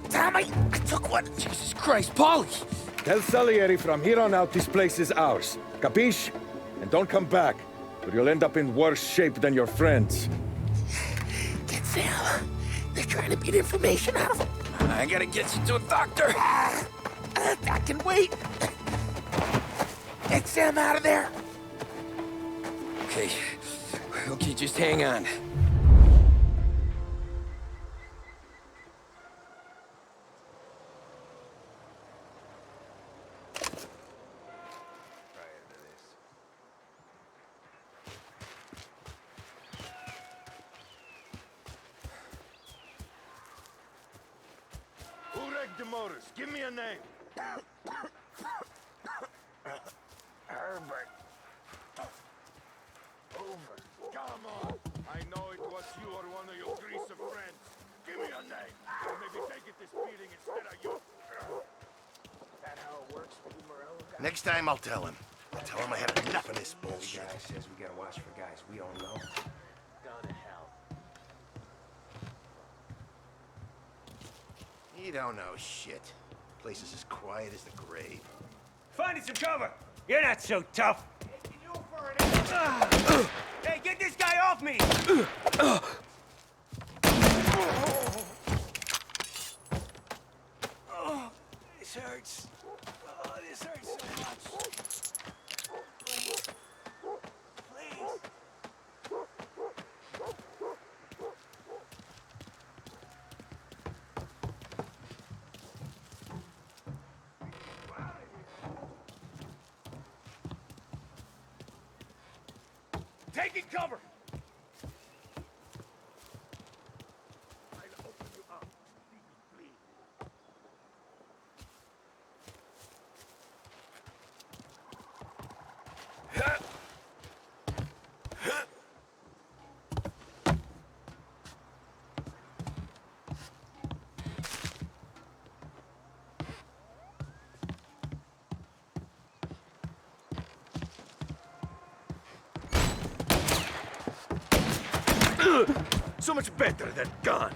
Tom, I took one. Jesus Christ, Paulie! Tell Salieri from here on out this place is ours. Capiche? And don't come back, or you'll end up in worse shape than your friends. Get Sam. They're trying to get information out of him. I gotta get you to a doctor. I can wait. Get Sam out of there. Okay. Okay, just hang on. Who wrecked the motors? Give me a name. Herbert. Over. Come on. I know it was you or one of your greaser friends. Give me a name. Or maybe they get this beating instead of you. That how it works for you, Morello guy? Next time I'll tell him. I'll tell him I had enough of this bullshit. Guy says we gotta watch for guys we don't know. Gone to hell. You don't know shit. Place is as quiet as the grave. Finding some cover. You're not so tough. Hey, get this guy off me! Oh, this hurts. Oh, this hurts so much. Please. Taking cover! I'll open you up. Please. So much better than guns.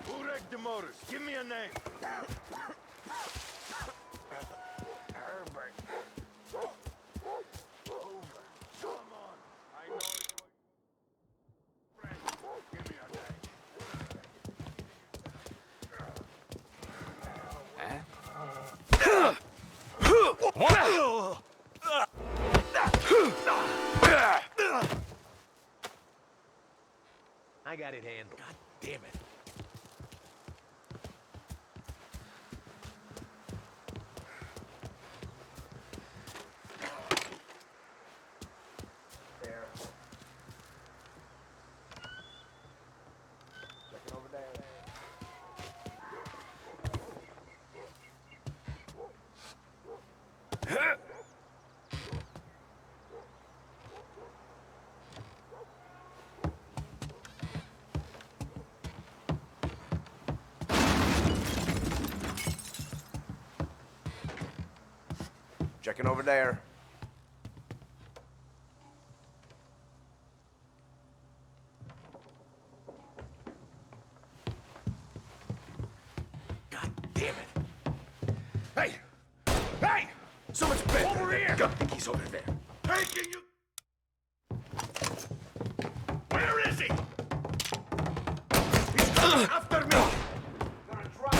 Who wrecked the motors? Give me a name. Herbert. Over. Come on. I know it was friend. Give me a name. I got it handled. God damn it. Checking over there. God damn it. Hey! Hey! So much better. Over here! He's over there. Hey, can you... Where is he? He's coming after me! Gonna drop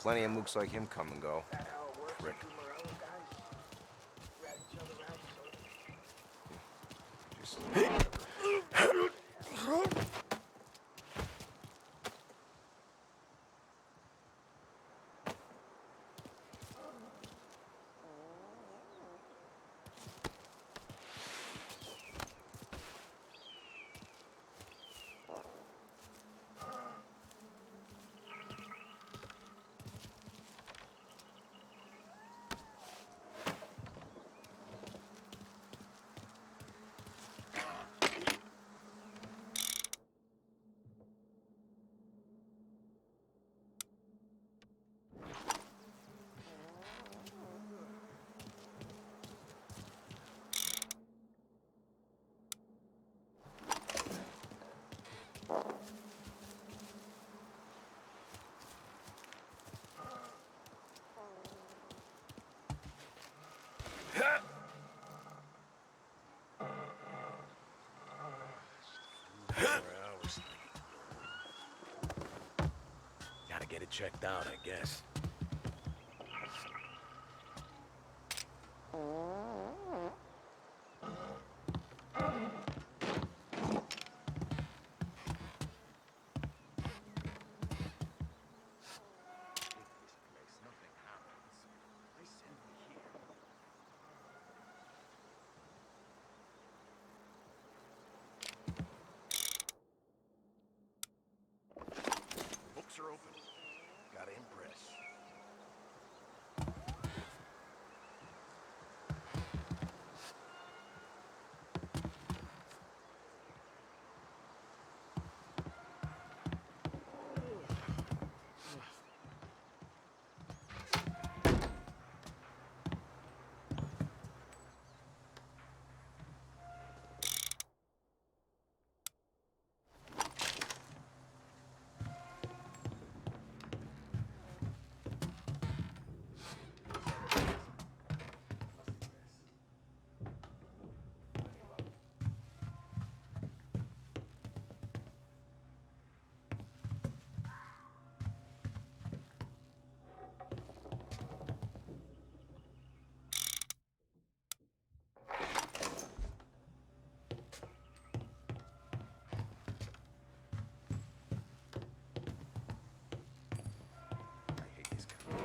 Plenty of mooks like him come and go. Frick. Just... Gotta get it checked out, I guess. Books are open. Gotta impress.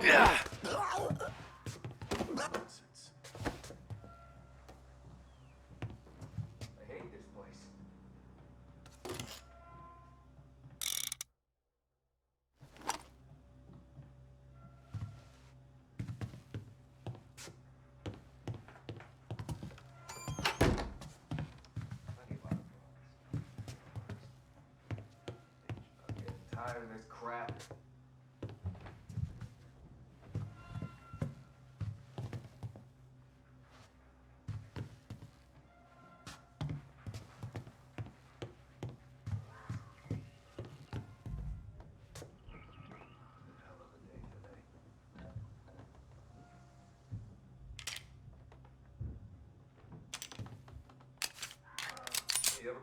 Yeah. Nonsense. I hate this place. I'm getting tired of this crap. Yep.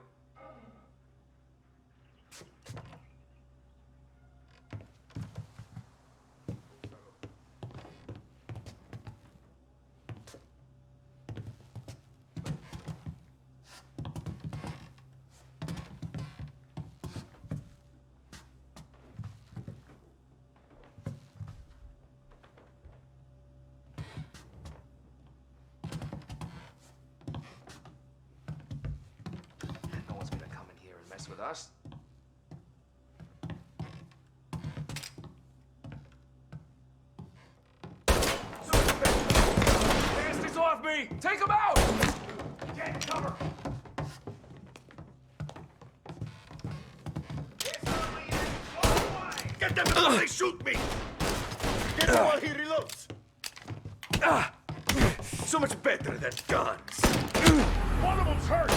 No one's gonna come in here and mess with us. Bastards off me! Take him out! Get cover! Get them before they shoot me! Get him while he reloads! So much better than guns. One of them's hurt!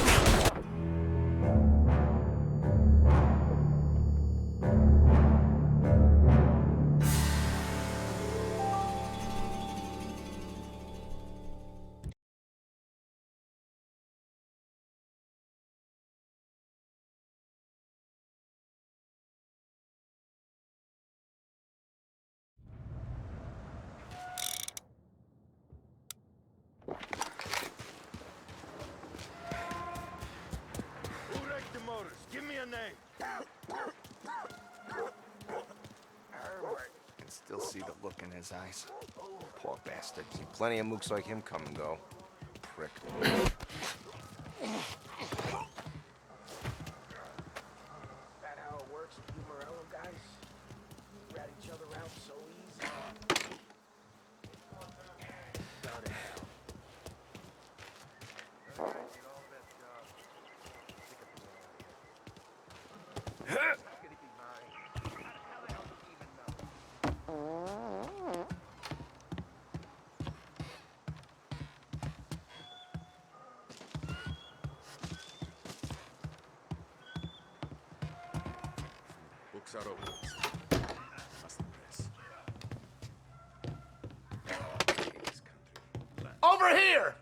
a name. Herbert. I can still see the look in his eyes. Poor bastard. See plenty of mooks like him come and go. Prick. That how it works with you Morello guys? Rat each other out so easy. Go to hell. Books are open. Over here!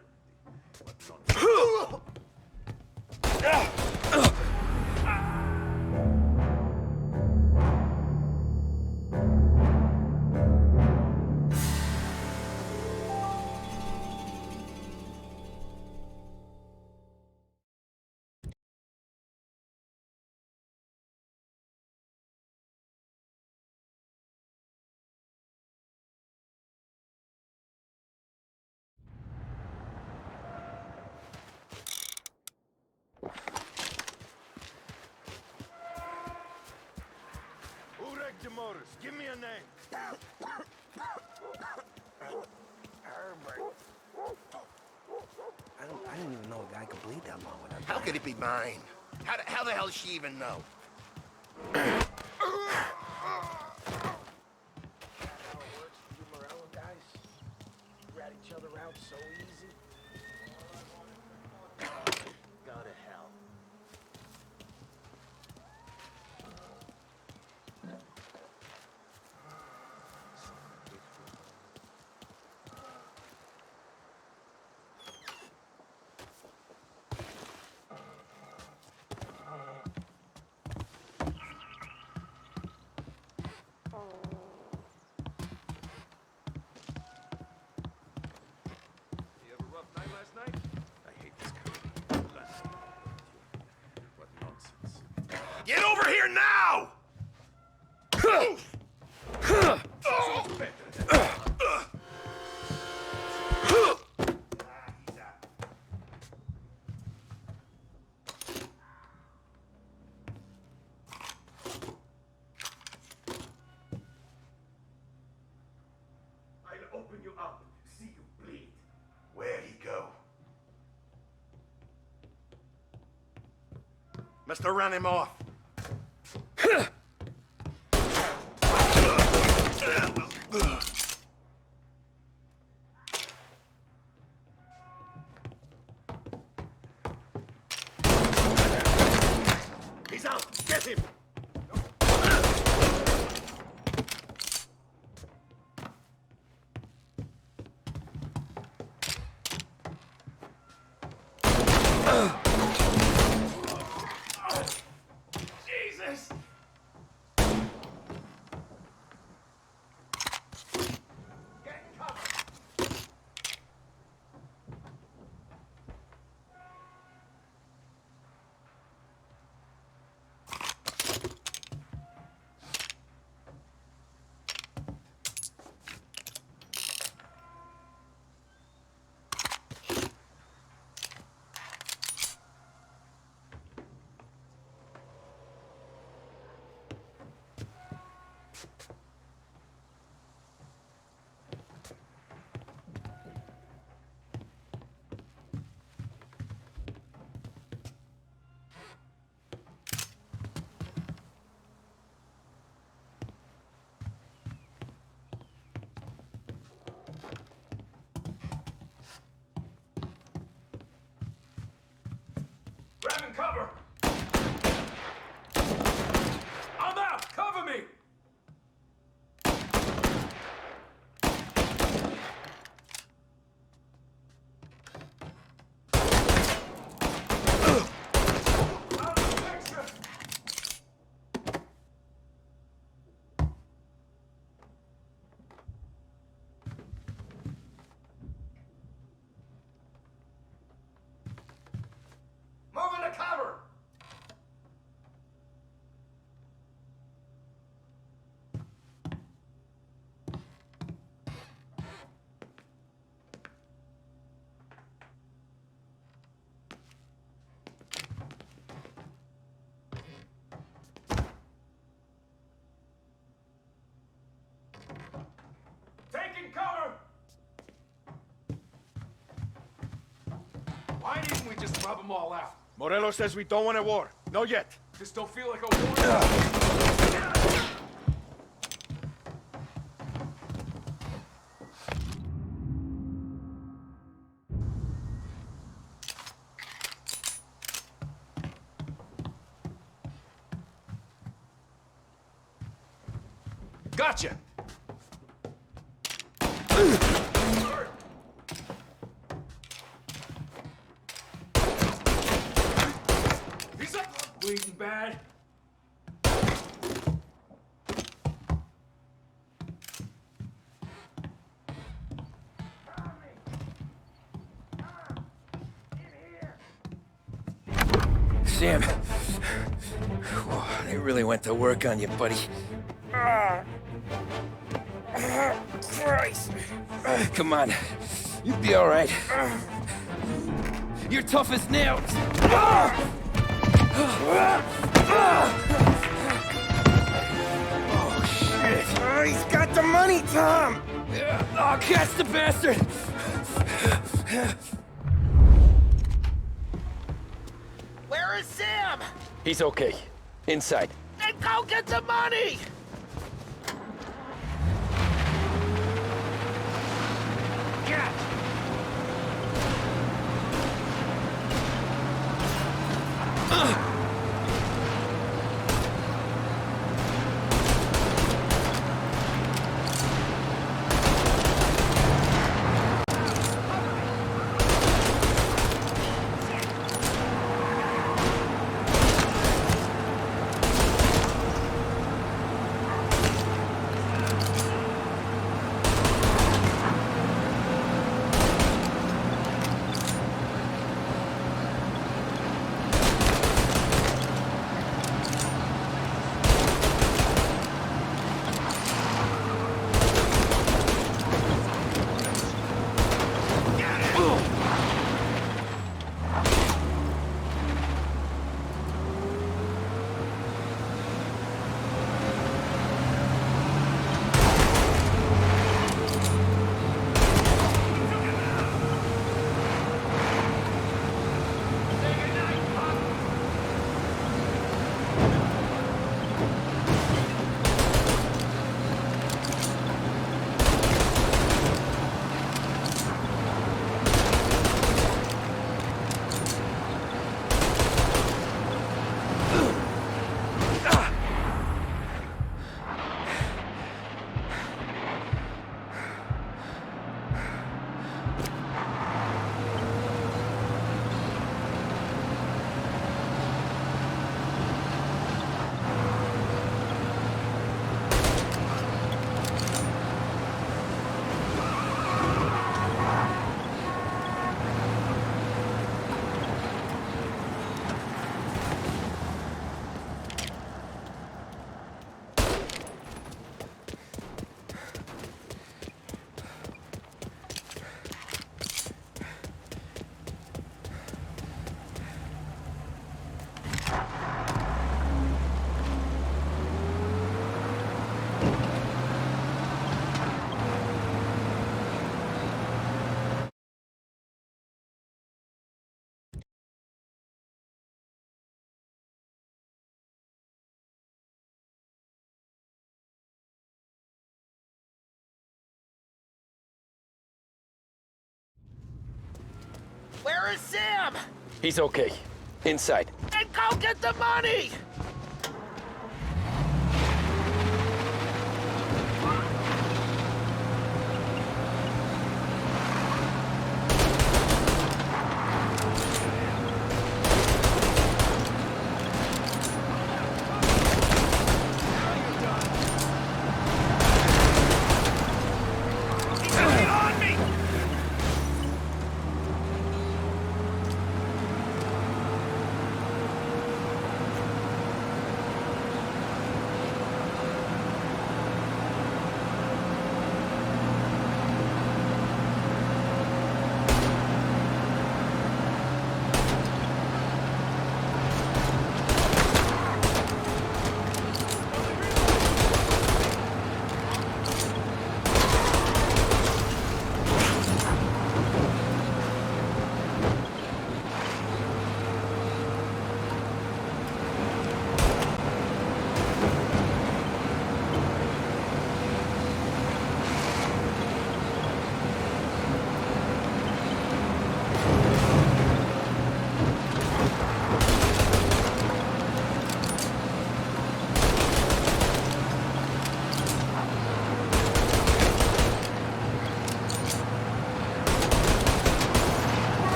Who wrecked your motors? Give me a name. Herbert. I didn't even know a guy could bleed that long without. How could it be mine? How the hell does she even know? How it works with you Morello guys? Rat each other out so easy. Go to hell. You have a rough night last night? I hate this company. What nonsense. Get over here now! I'll open you up, see you bleed. Where'd he go? Mister, run him off. He's out. Get him. Jesus! Get cover! Grabbing cover! I'm out! Cover me! Moving to cover! Taking cover! Why didn't we just rub them all out? Morello says we don't want a war. No yet. This don't feel like a war. Gotcha! He's up! Bleeding bad. Sam. They really went to work on you, buddy. Christ. Come on. You'll be all right. You're tough as nails. Oh, shit. He's got the money, Tom. Oh, catch the bastard. Where is Sam? He's okay. Inside. Then go get the money! Get! Where is Sam? He's okay. Inside. Then go get the money!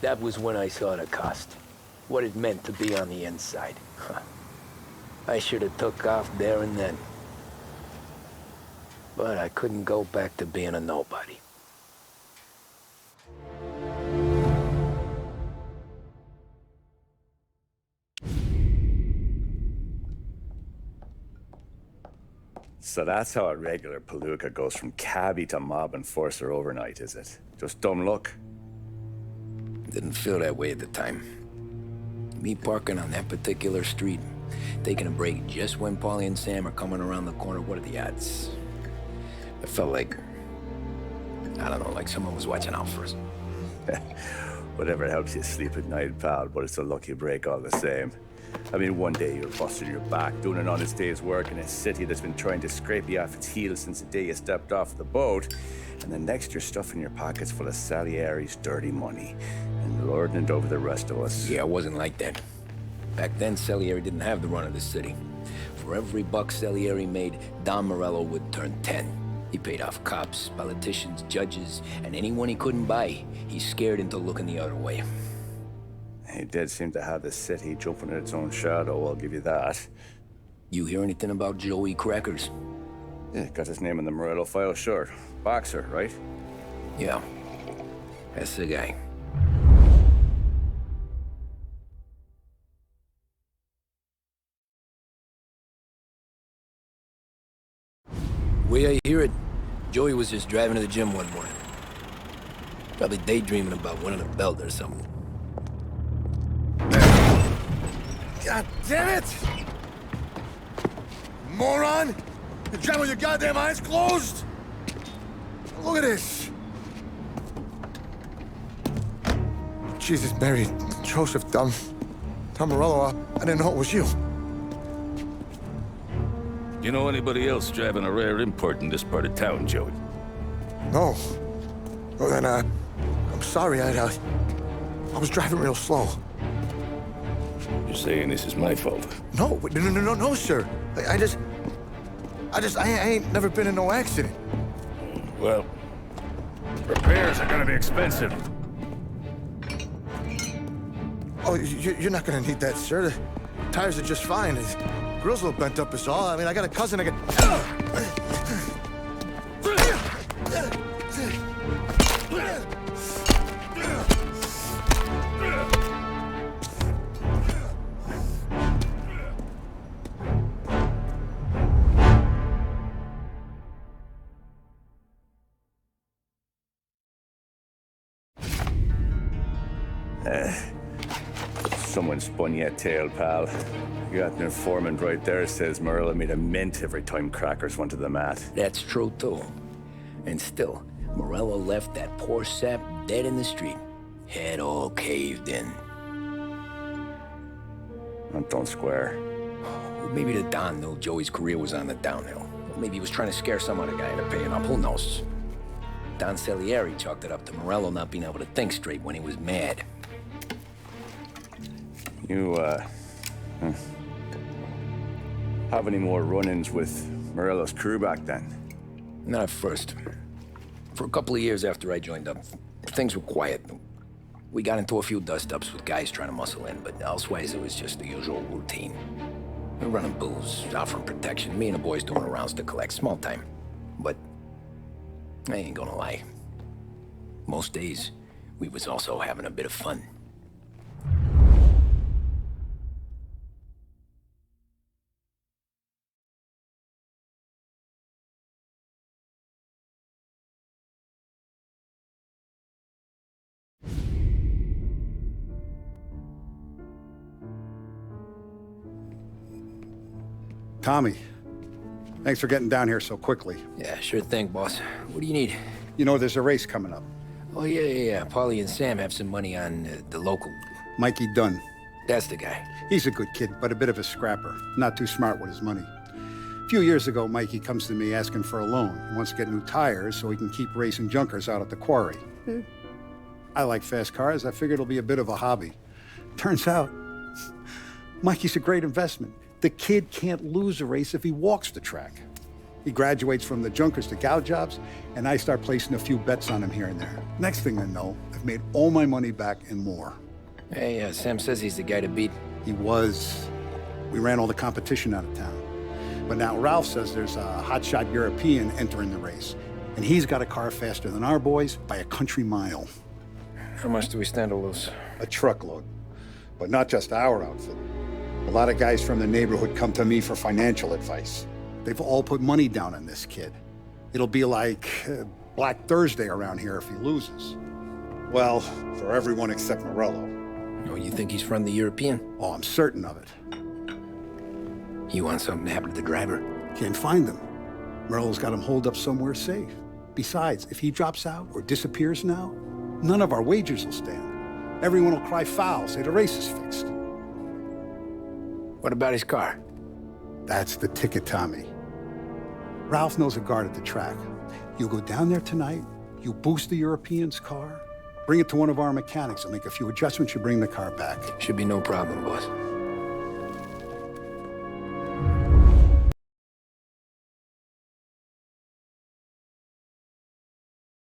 That was when I saw the cost. What it meant to be on the inside. I should have took off there and then. But I couldn't go back to being a nobody. So that's how a regular palooka goes from cabbie to mob enforcer overnight, is it? Just dumb luck? Didn't feel that way at the time. Me parking on that particular street, taking a break just when Paulie and Sam are coming around the corner, what are the odds? I felt like, I don't know, like someone was watching out for us. Whatever helps you sleep at night, pal, but it's a lucky break all the same. I mean, one day you're busting your back, doing an honest day's work in a city that's been trying to scrape you off its heels since the day you stepped off the boat, and the next you're stuffing your pockets full of Salieri's dirty money and lording it over the rest of us. Yeah, it wasn't like that. Back then, Salieri didn't have the run of the city. For every buck Salieri made, Don Morello would turn 10. He paid off cops, politicians, judges, and anyone he couldn't buy, he scared into looking the other way. He did seem to have the city jumping at its own shadow, I'll give you that. You hear anything about Joey Crackers? Yeah, got his name in the Morello file, sure. Boxer, right? Yeah, that's the guy. The way I hear it, Joey was just driving to the gym one morning. Probably daydreaming about winning a belt or something. God damn it! Moron! You're driving with your goddamn eyes closed? Look at this! Jesus, Mary, Joseph, Tom Morello, I didn't know it was you. You know anybody else driving a rare import in this part of town, Joey? No. Well, then, I'm sorry, I was driving real slow. You're saying this is my fault? No, sir. I ain't never been in no accident. Well, repairs are gonna be expensive. Oh, you're not gonna need that, sir. The tires are just fine. The grill's a little bent up is all. I mean, I got a cousin I can... Someone spun you a tail, pal. You got an informant right there says Morello made a mint every time Crackers went to the mat. That's true, too. And still, Morello left that poor sap dead in the street. Head all caved in. That don't square. Maybe the Don knew Joey's career was on the downhill. Maybe he was trying to scare some other guy into paying up. Who knows? Don Salieri chalked it up to Morello not being able to think straight when he was mad. You, have any more run-ins with Morello's crew back then? Not at first. For a couple of years after I joined up, things were quiet. We got into a few dust-ups with guys trying to muscle in, but elsewise it was just the usual routine. We're running booze, offering protection, me and the boys doing rounds to collect, small time. But I ain't gonna lie. Most days, we was also having a bit of fun. Tommy, thanks for getting down here so quickly. Yeah, sure thing, boss. What do you need? You know, there's a race coming up. Oh, yeah. Paulie and Sam have some money on the local... Mikey Dunn. That's the guy. He's a good kid, but a bit of a scrapper. Not too smart with his money. A few years ago, Mikey comes to me asking for a loan. He wants to get new tires so he can keep racing junkers out at the quarry. I like fast cars. I figured it'll be a bit of a hobby. Turns out, Mikey's a great investment. The kid can't lose a race if he walks the track. He graduates from the junkers to gal jobs, and I start placing a few bets on him here and there. Next thing I know, a I've made all my money back and more. Hey, Sam says he's the guy to beat. He was. We ran all the competition out of town. But now Ralph says there's a hotshot European entering the race. And he's got a car faster than our boys by a country mile. How much do we stand to lose? A truckload. But not just our outfit. A lot of guys from the neighborhood come to me for financial advice. They've all put money down on this kid. It'll be like Black Thursday around here if he loses. Well, for everyone except Morello. Oh, you think he's from the European? Oh, I'm certain of it. You want something to happen to the driver? Can't find him. Morello's got him holed up somewhere safe. Besides, if he drops out or disappears now, none of our wagers will stand. Everyone will cry foul, say the race is fixed. What about his car? That's the ticket, Tommy. Ralph knows a guard at the track. You go down there tonight, you boost the European's car, bring it to one of our mechanics, and make a few adjustments, you bring the car back. Should be no problem, boss.